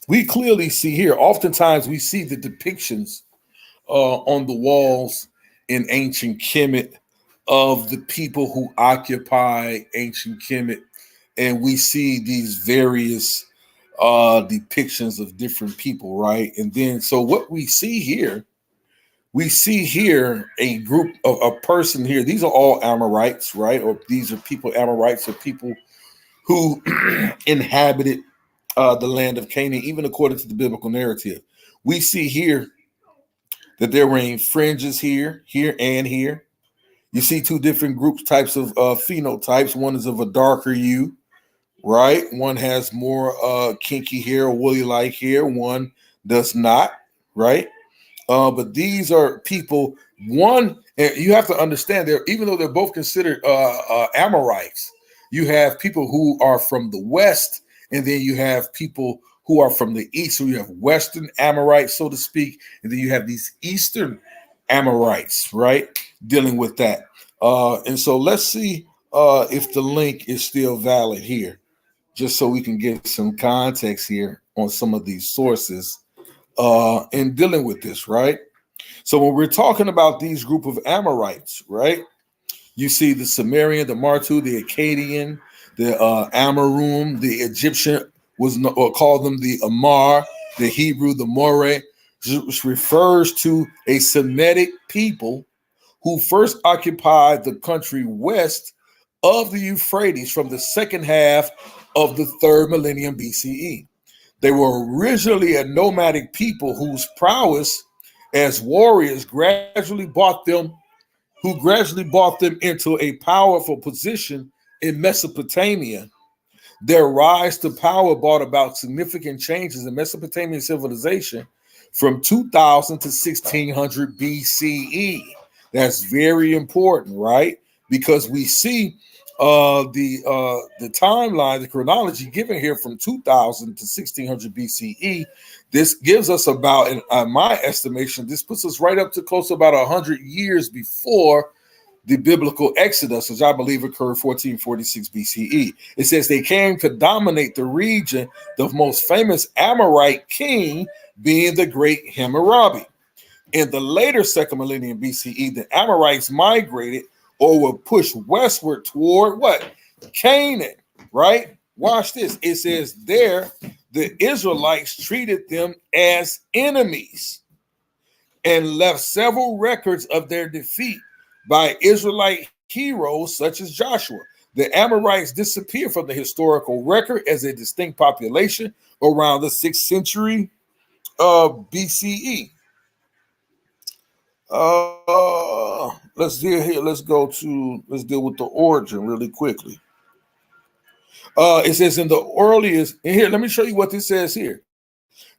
We clearly see here, oftentimes we see the depictions on the walls in ancient Kemet of the people who occupy ancient Kemet. And we see these various depictions of different people, right? And then, so what we see here a group of a person here. These are all Amorites, right? Or these are people, Amorites are people who inhabited the land of Canaan, even according to the biblical narrative. We see here that there were fringes here, and here. You see two different groups, types of phenotypes. One is of a darker hue, right? One has more kinky hair or woolly-like hair. One does not, right? But these are people, one, and you have to understand, even though they're both considered Amorites, you have people who are from the west, and then you have people who are from the east. So you have Western Amorites, so to speak, and then you have these Eastern Amorites, right, dealing with that. And so let's see if the link is still valid here, just so we can get some context here on some of these sources in dealing with this, right? So when we're talking about these group of Amorites, right, you see the Sumerian, the Martu, the Akkadian, the Amarum, the Egyptian or called them the Amar, the Hebrew, the More, which refers to a Semitic people who first occupied the country west of the Euphrates from the second half of the 3rd millennium BCE. They were originally a nomadic people whose prowess as warriors gradually brought them into a powerful position in Mesopotamia. Their rise to power brought about significant changes in Mesopotamian civilization from 2000 to 1600 BCE. That's very important, right? Because we see the timeline, the chronology given here from 2000 to 1600 BCE. This gives us about, in my estimation, this puts us right up to close to about 100 years before the biblical Exodus, which I believe occurred 1446 BCE. It says they came to dominate the region, the most famous Amorite king being the great Hammurabi. In the later 2nd millennium BCE, the Amorites migrated or were pushed westward toward what? Canaan, right? Watch this. It says there, the Israelites treated them as enemies and left several records of their defeat by Israelite heroes such as Joshua. The Amorites disappeared from the historical record as a distinct population around the 6th century BCE. Let's deal here. Let's deal with the origin really quickly. It says in the earliest, and here, let me show you what this says here.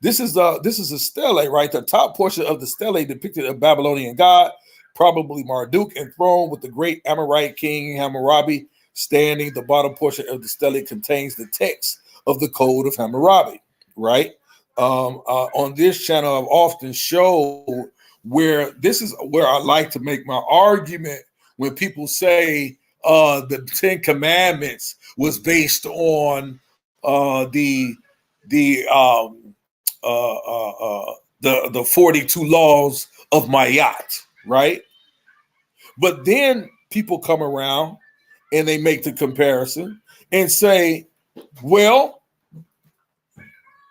This is a stele, right? The top portion of the stele depicted a Babylonian god, probably Marduk, enthroned with the great Amorite king Hammurabi standing. The bottom portion of the stele contains the text of the Code of Hammurabi, right? On this channel, I've often showed where this is where I like to make my argument when people say the 10 Commandments was based on the 42 laws of Mayat, right? But then people come around and they make the comparison and say, well,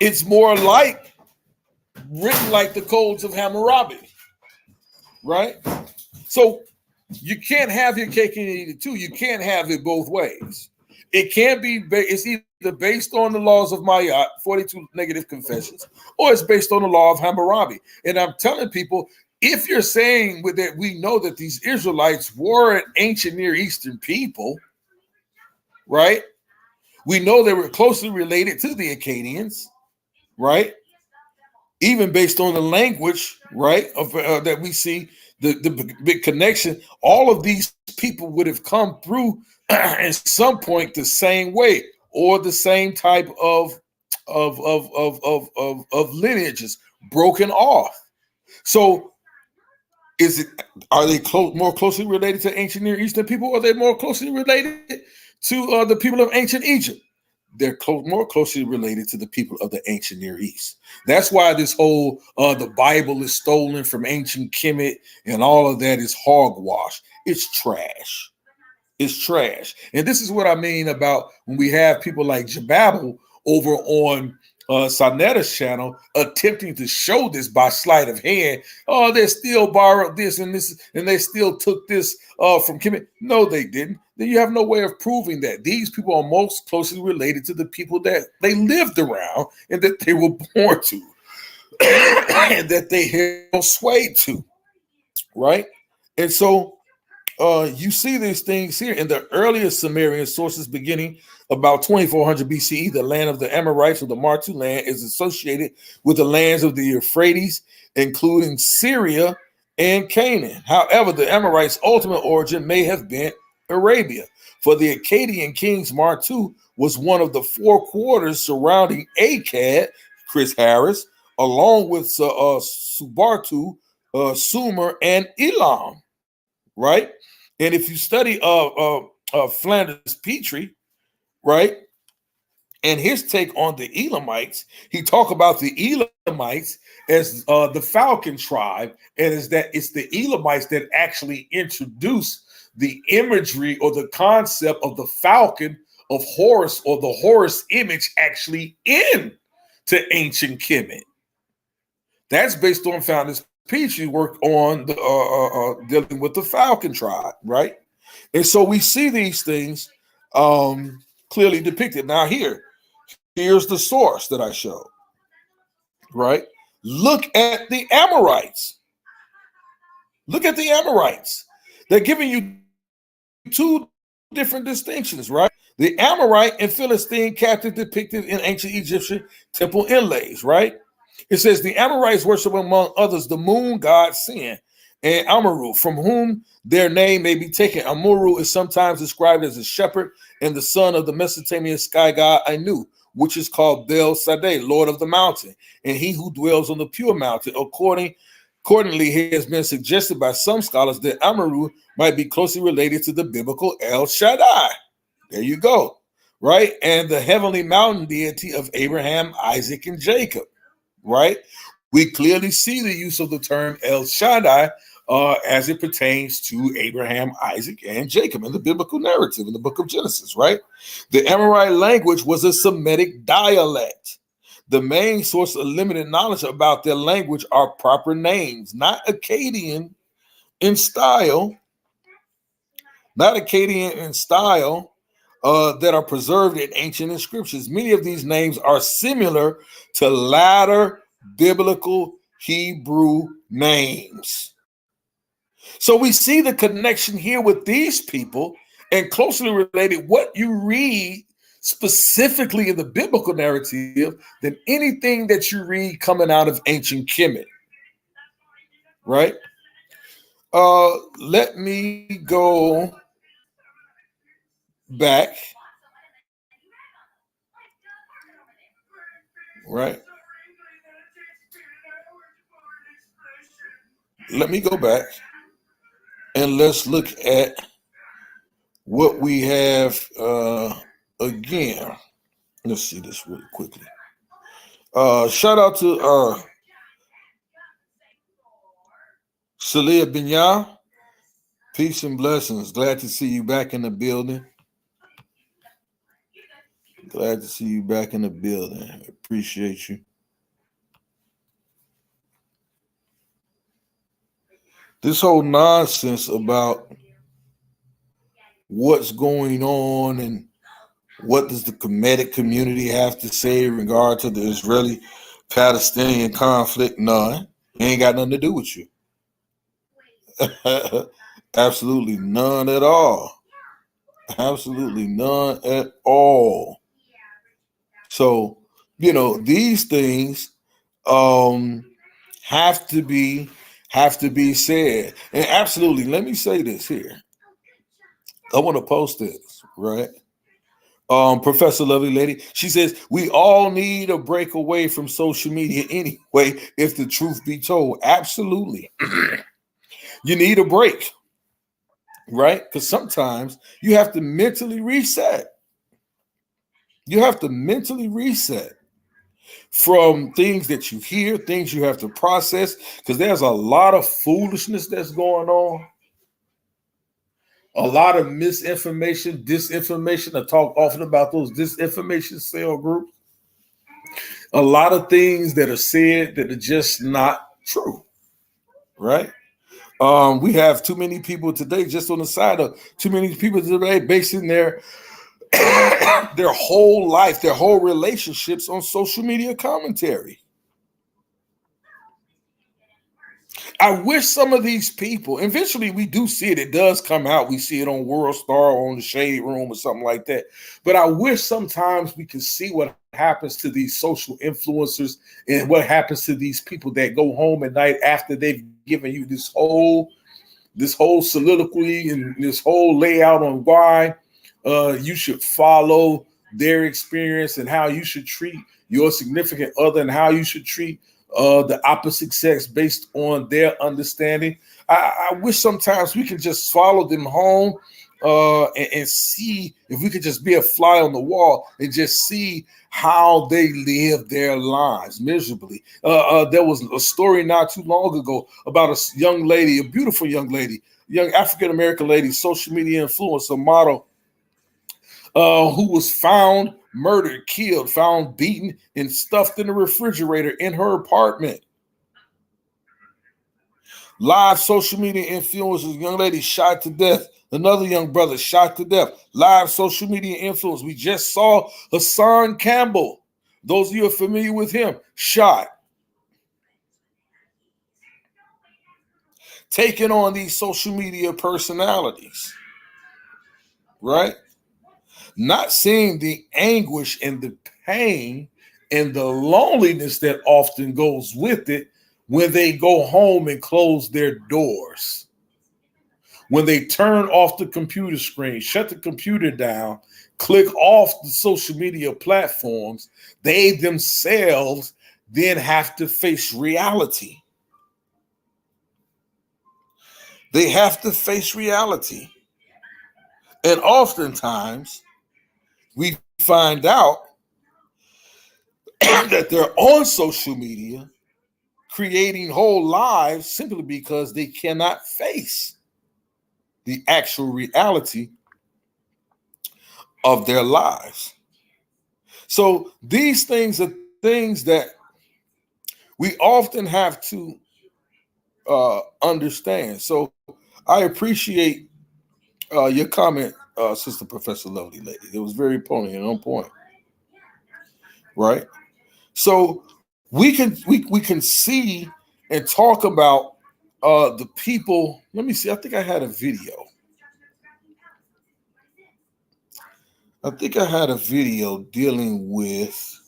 it's more like written like the codes of Hammurabi, right? So you can't have your cake and eat it too. You can't have it both ways. It can't be, it's either based on the laws of Mayat, 42 negative confessions, or it's based on the law of Hammurabi. And I'm telling people, if you're saying with that, we know that these Israelites were an ancient Near Eastern people, right? We know they were closely related to the Akkadians, right? Even based on the language, right, of that we see, the big connection. All of these people would have come through at some point the same way or the same type of lineages broken off. So are they more closely related to ancient Near Eastern people, or are they more closely related to the people of ancient Egypt? They're more closely related to the people of the ancient Near East. That's why this whole the Bible is stolen from ancient Kemet and all of that is hogwash. It's trash. It's trash. And this is what I mean about when we have people like Jababel over on Sanetta's channel attempting to show this by sleight of hand. Oh, they still borrowed this, and they still took this from Kemet. No, they didn't. Then you have no way of proving that. These people are most closely related to the people that they lived around and that they were born to and that they held sway to, right? And so you see these things here in the earliest Sumerian sources beginning about 2400 BCE. The land of the Amorites, or the Martu land, is associated with the lands of the Euphrates, including Syria and Canaan. However, the Amorites' ultimate origin may have been Arabia, for the Akkadian kings Martu was one of the four quarters surrounding Akkad, Chris Harris, along with Subartu, Sumer, and Elam, right? And if you study Flanders Petrie, right? And his take on the Elamites, he talked about the Elamites as the Falcon tribe, and is that it's the Elamites that actually introduced the imagery or the concept of the falcon of Horus, or the Horus image, actually in to ancient Kemet. That's based on Founders Petrie work on the dealing with the Falcon tribe, right? And so we see these things clearly depicted. Now here's the source that I showed, right? Look at the Amorites. Look at the Amorites. They're giving you two different distinctions, right? The Amorite and Philistine captive depicted in ancient Egyptian temple inlays, right? It says the Amorites worship among others the moon god Sin and Amuru, from whom their name may be taken. Amuru is sometimes described as a shepherd and the son of the Mesopotamian sky god Anu, which is called Bel Sadeh, Lord of the mountain, and he who dwells on the pure mountain. Accordingly, it has been suggested by some scholars that Amuru might be closely related to the biblical El Shaddai. There you go, right? And the heavenly mountain deity of Abraham, Isaac, and Jacob, right? We clearly see the use of the term El Shaddai as it pertains to Abraham, Isaac, and Jacob in the biblical narrative in the book of Genesis, right? The Amorite language was a Semitic dialect. The main source of limited knowledge about their language are proper names, not Akkadian in style, that are preserved in ancient inscriptions. Many of these names are similar to latter biblical Hebrew names. So we see the connection here with these people, and closely related what you read specifically in the biblical narrative than anything that you read coming out of ancient Kemet, right? Let me go back, right? Let me go back and let's look at what we have again. Let's see this really quickly. Shout out to Salia Binyah. Peace and blessings. Glad to see you back in the building. Glad to see you back in the building. Appreciate you. This whole nonsense about what's going on and what does the Kemetic community have to say in regard to the Israeli-Palestinian conflict? None. It ain't got nothing to do with you. Absolutely none at all. Absolutely none at all. So, these things have to be said. And absolutely, let me say this here. I want to post this, right? Professor Lovely Lady, she says, we all need a break away from social media anyway, if the truth be told. Absolutely. You need a break, right? Because sometimes you have to mentally reset. You have to mentally reset from things that you hear, things you have to process, because there's a lot of foolishness that's going on. A lot of misinformation, disinformation. I talk often about those disinformation cell groups. A lot of things that are said that are just not true, right? We have too many people today, just on the side of too many people today, basing their whole life, their whole relationships on social media commentary. I wish some of these people, eventually we do see it. It does come out. We see it on World Star or on the Shade Room or something like that. But I wish sometimes we could see what happens to these social influencers and what happens to these people that go home at night after they've given you this whole soliloquy and this whole layout on why you should follow their experience and how you should treat your significant other and how you should treat the opposite sex based on their understanding. I wish sometimes we could just follow them home and see if we could just be a fly on the wall and just see how they live their lives miserably. There was a story not too long ago about a young lady, a beautiful young lady, young African-American lady, social media influencer model, who was found murdered, killed, found beaten, and stuffed in the refrigerator in her apartment. Live social media influencers, young lady shot to death. Another young brother shot to death. Live social media influence. We just saw Hassan Campbell. Those of you who are familiar with him, shot. Taking on these social media personalities, right? Not seeing the anguish and the pain and the loneliness that often goes with it when they go home and close their doors. When they turn off the computer screen, shut the computer down, click off the social media platforms, they themselves then have to face reality. They have to face reality. And oftentimes, we find out that they're on social media creating whole lives simply because they cannot face the actual reality of their lives. So these things are things that we often have to understand. So I appreciate your comment, Sister Professor Lovely Lady. It was very poignant and on point, right? So we can see and talk about the people. Let me see. I think I had a video. I think I had a video dealing with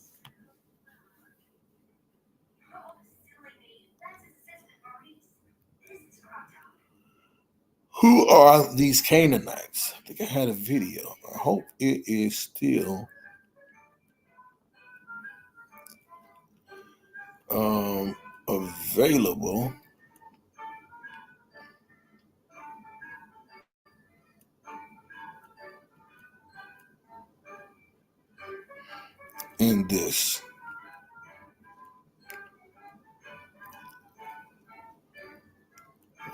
who are these Canaanites. I think I had a video. I hope it is still available. In this.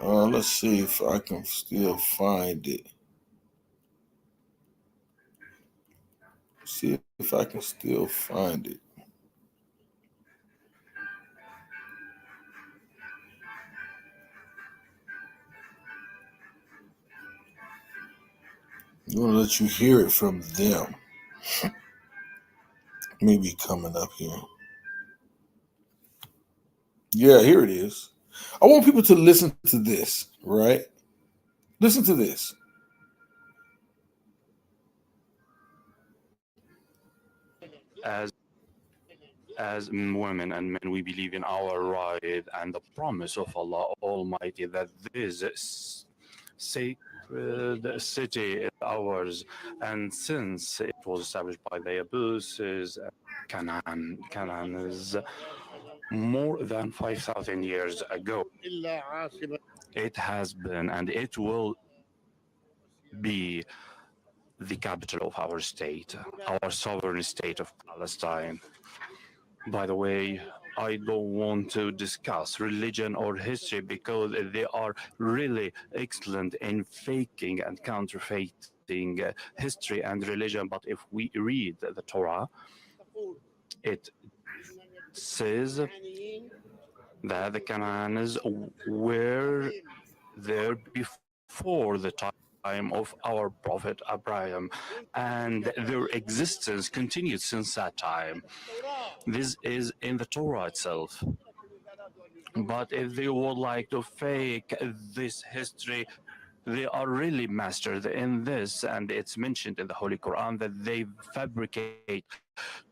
Let's see if I can still find it. See if I can still find it. I'm going to let you hear it from them. Maybe coming up here. Yeah, here it is. I want people to listen to this, right? Listen to this. As women and men, we believe in our right and the promise of Allah Almighty that this sacred city is ours. And since it was established by the ACCUSERs, Canaan is more than 5,000 years ago. It has been and it will be the capital of our state, our sovereign state of Palestine. By the way, I don't want to discuss religion or history because they are really excellent in faking and counterfeiting history and religion. But if we read the Torah, it says that the Canaanites were there before the time of our prophet Abraham, and their existence continued since that time. This is in the Torah itself. But if they would like to fake this history, they are really masters in this, and it's mentioned in the Holy Quran that they fabricate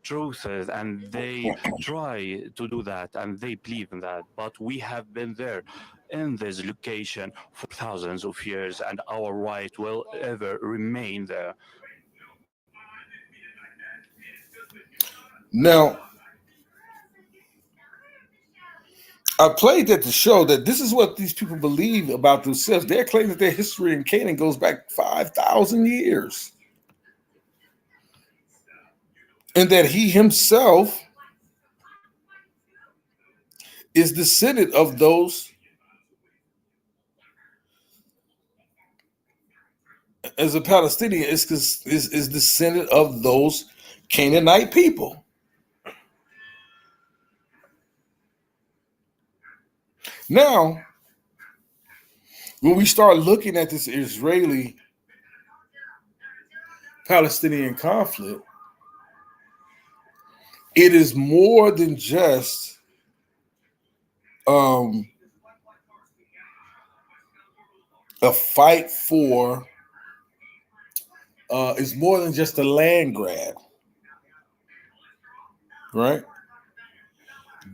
truths and they try to do that and they believe in that. But we have been there in this location for thousands of years, and our right will ever remain there. Now, I played that to show that this is what these people believe about themselves. They're claiming that their history in Canaan goes back 5,000 years. And that he himself is descendant of those, as a Palestinian, is descendant of those Canaanite people. Now, when we start looking at this Israeli-Palestinian conflict, it is more than just a fight for, it's more than just a land grab, right?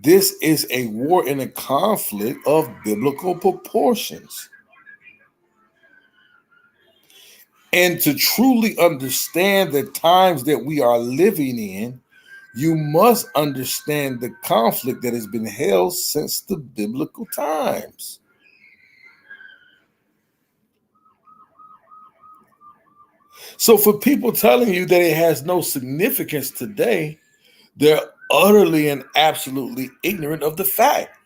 This is a war and a conflict of biblical proportions. And to truly understand the times that we are living in, you must understand the conflict that has been held since the biblical times. So for people telling you that it has no significance today, they're utterly and absolutely ignorant of the fact.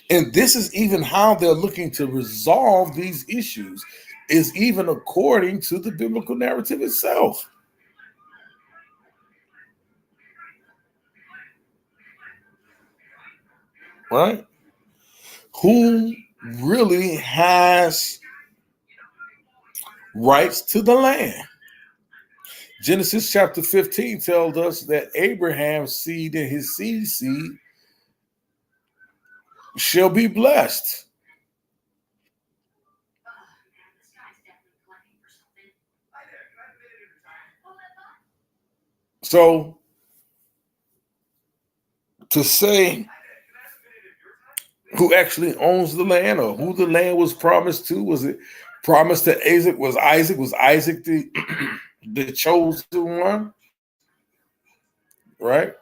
And this is even how they're looking to resolve these issues, is even according to the biblical narrative itself. Right? Who really has rights to the land? Genesis chapter 15 tells us that Abraham's seed and his seed shall be blessed. So to say who actually owns the land or who the land was promised to, was it promised to Isaac? Was Isaac the the chosen one? Right?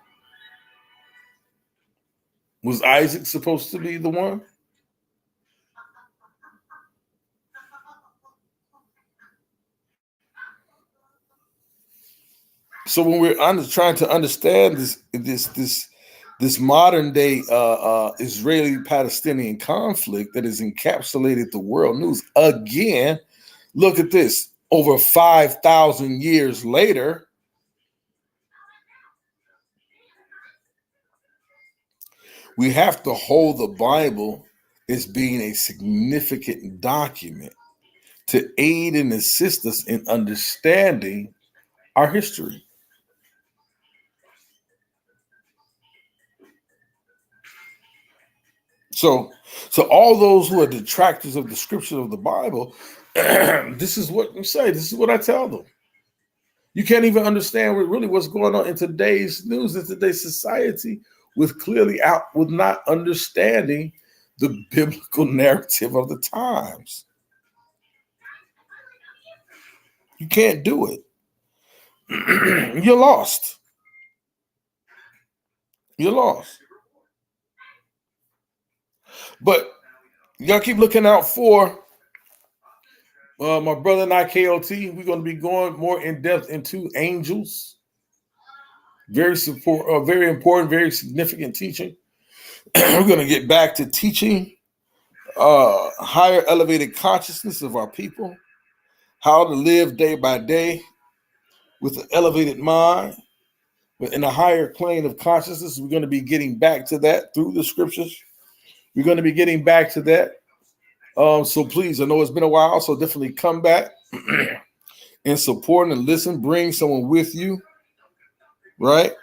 Was Isaac supposed to be the one? So when we're trying to understand this modern day Israeli-Palestinian conflict that has encapsulated the world news again, look at this. Over 5,000 years later, we have to hold the Bible as being a significant document to aid and assist us in understanding our history. So all those who are detractors of the scripture of the Bible, this is what we say. This is what I tell them. You can't even understand what's going on in today's news, in today's society, with not understanding the biblical narrative of the times. You can't do it. You're lost. You're lost. But you gotta keep looking out for my brother and I, KOT. We're going to be going more in depth into angels. Very important, very significant teaching. We're going to get back to teaching higher elevated consciousness of our people, how to live day by day with an elevated mind, in a higher plane of consciousness. We're going to be getting back to that through the scriptures. We're going to be getting back to that. So please, I know it's been a while, so definitely come back and support and listen. Bring someone with you, right?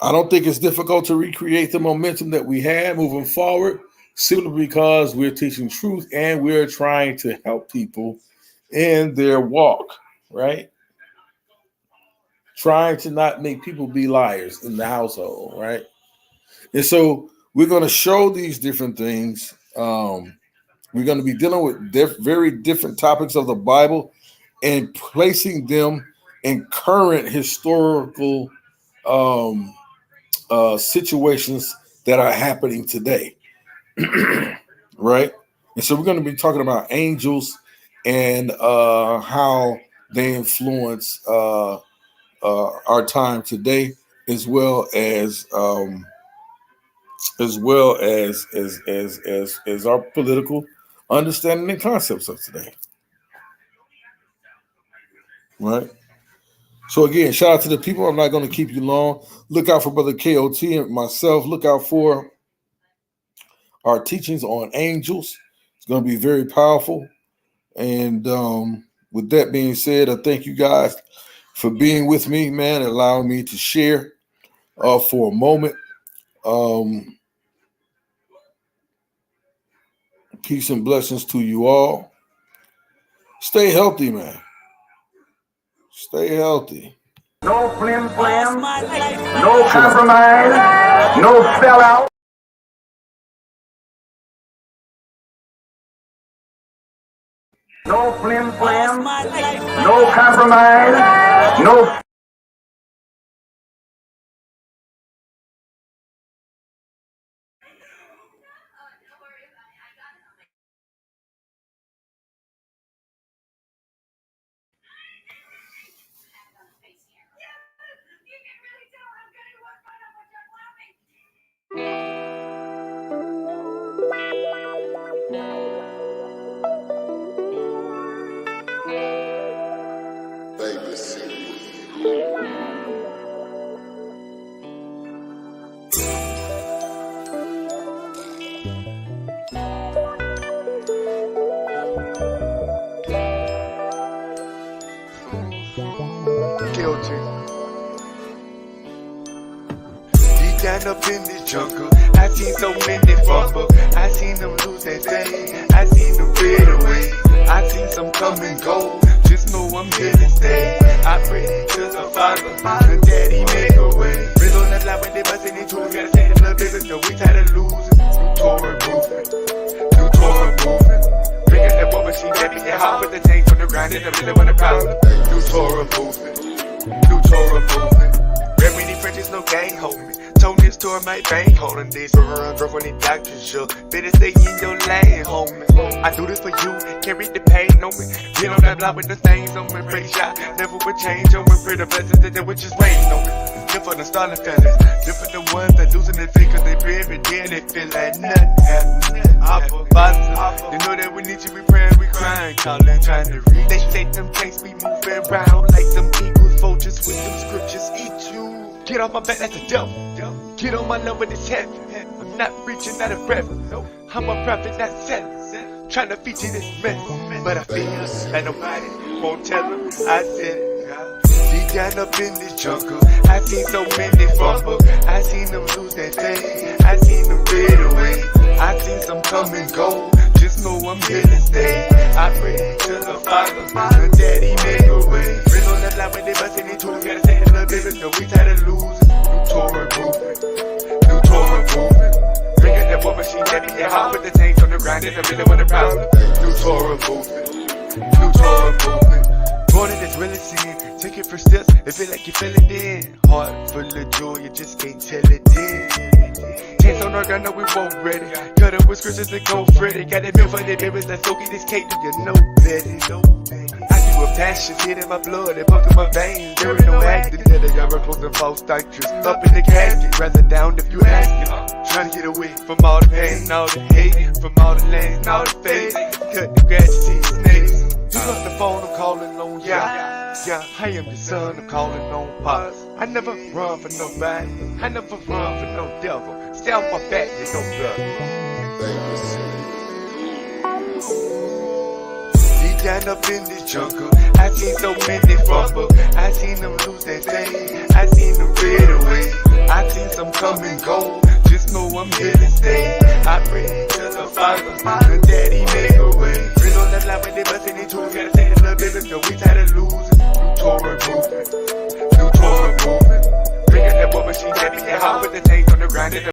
I don't think it's difficult to recreate the momentum that we had moving forward, simply because we're teaching truth and we're trying to help people in their walk, right? Trying to not make people be liars in the household, right? And so we're going to show these different things. We're going to be dealing with very different topics of the Bible and placing them in current historical situations that are happening today. Right? And so we're going to be talking about angels and how they influence our time today, as well as our political understanding and concepts of today. Right? So again, shout out to the people. I'm not going to keep you long. Look out for Brother KOT and myself. Look out for our teachings on angels. It's going to be very powerful. And with that being said, I thank you guys for being with me, man, and allowing me to share for a moment. Peace and blessings to you all. Stay healthy, man. Stay healthy. No flim flam, no compromise, no sellout. No flim flam, no compromise, no. Up in this jungle, I seen so many fumble. I seen them lose their day. I seen them fade away. I seen some come and go. Just know I'm here to stay. I pray to the Father, the Daddy make a way. Bring on the line when they bustin' into it. Gotta say the little business, no, we tired of losing. New Torah movement, new Torah movement. Bring out that war machine, baby, and hop with the tank on the ground. And I really want a problem. New Torah movement, new Torah movement. Red many Frenches, no gang hold me. Told this tour my bank holding this. Drove on the doctor's show. Better stay in your lane, homie. I do this for you, can't read the pain on me. Get on that block with the stains on me. Pretty shot, never would change on me. Pretty blessings that they would just rain on me. Different the starting fellas, different the ones that losing their faith cause they pray every day and they feel like nothing happening. Abba, Father, they know that we need you, we praying, we crying, calling, trying to read. They say them tanks be moving around like them eagles, vultures with them scriptures eat you. Get off my back, that's the devil. Get on my love when it's heavy. I'm not reaching out of breath. I'm a prophet, not seven. Trying to feature this mess. But I feel like nobody won't tell them I said it. Deep down up in this jungle, I seen so many fumble. I seen them lose their day. I seen them fade away. I seen some come and go. Just know I'm here to stay. I pray to the Father, the Daddy make a way. Bring on the line when they bustin' into it. Gotta say the little business, no, we tired of losing. New Torah movement, new Torah movement. Bring out that war machine, baby, and hop with the tanks on the ground. And I really want a problem. New Torah movement, new Torah movement. Born in this really sin, take it for steps, it feel like you feel it in. Heart full of joy, you just can't tell it in. Chance on our gun, no we won't ready. Cut up with scriptures and go Freddy. Got that milk for the babies, let's go get this cake, do you know better? I do a passion, hit in my blood, it pumps in my veins. There ain't no acting, there they got records and false doctors. Up in the casket, rather down if you ask it. Trying to get away from all the pain, all the hate, from all the lanes, all the fake. Cut the grass, you see the snakes. Pick up the phone, I'm calling on yeah. I am the son, I'm calling on pops. I never run for nobody, I never run for no devil. Stay off my back, you no brother. Deep down up in this jungle, I seen so many fumble. I seen them lose their day, I seen them fade away. I seen some come and go, just know I'm here to stay. I pray to the Father, the Daddy make a way. Bring on that line when they bustin' into it. Gotta say the little business, no, we tired of losing. New Torah movement, new Torah movement. Bring out that war machine, baby, and hop with the tanks on the ground.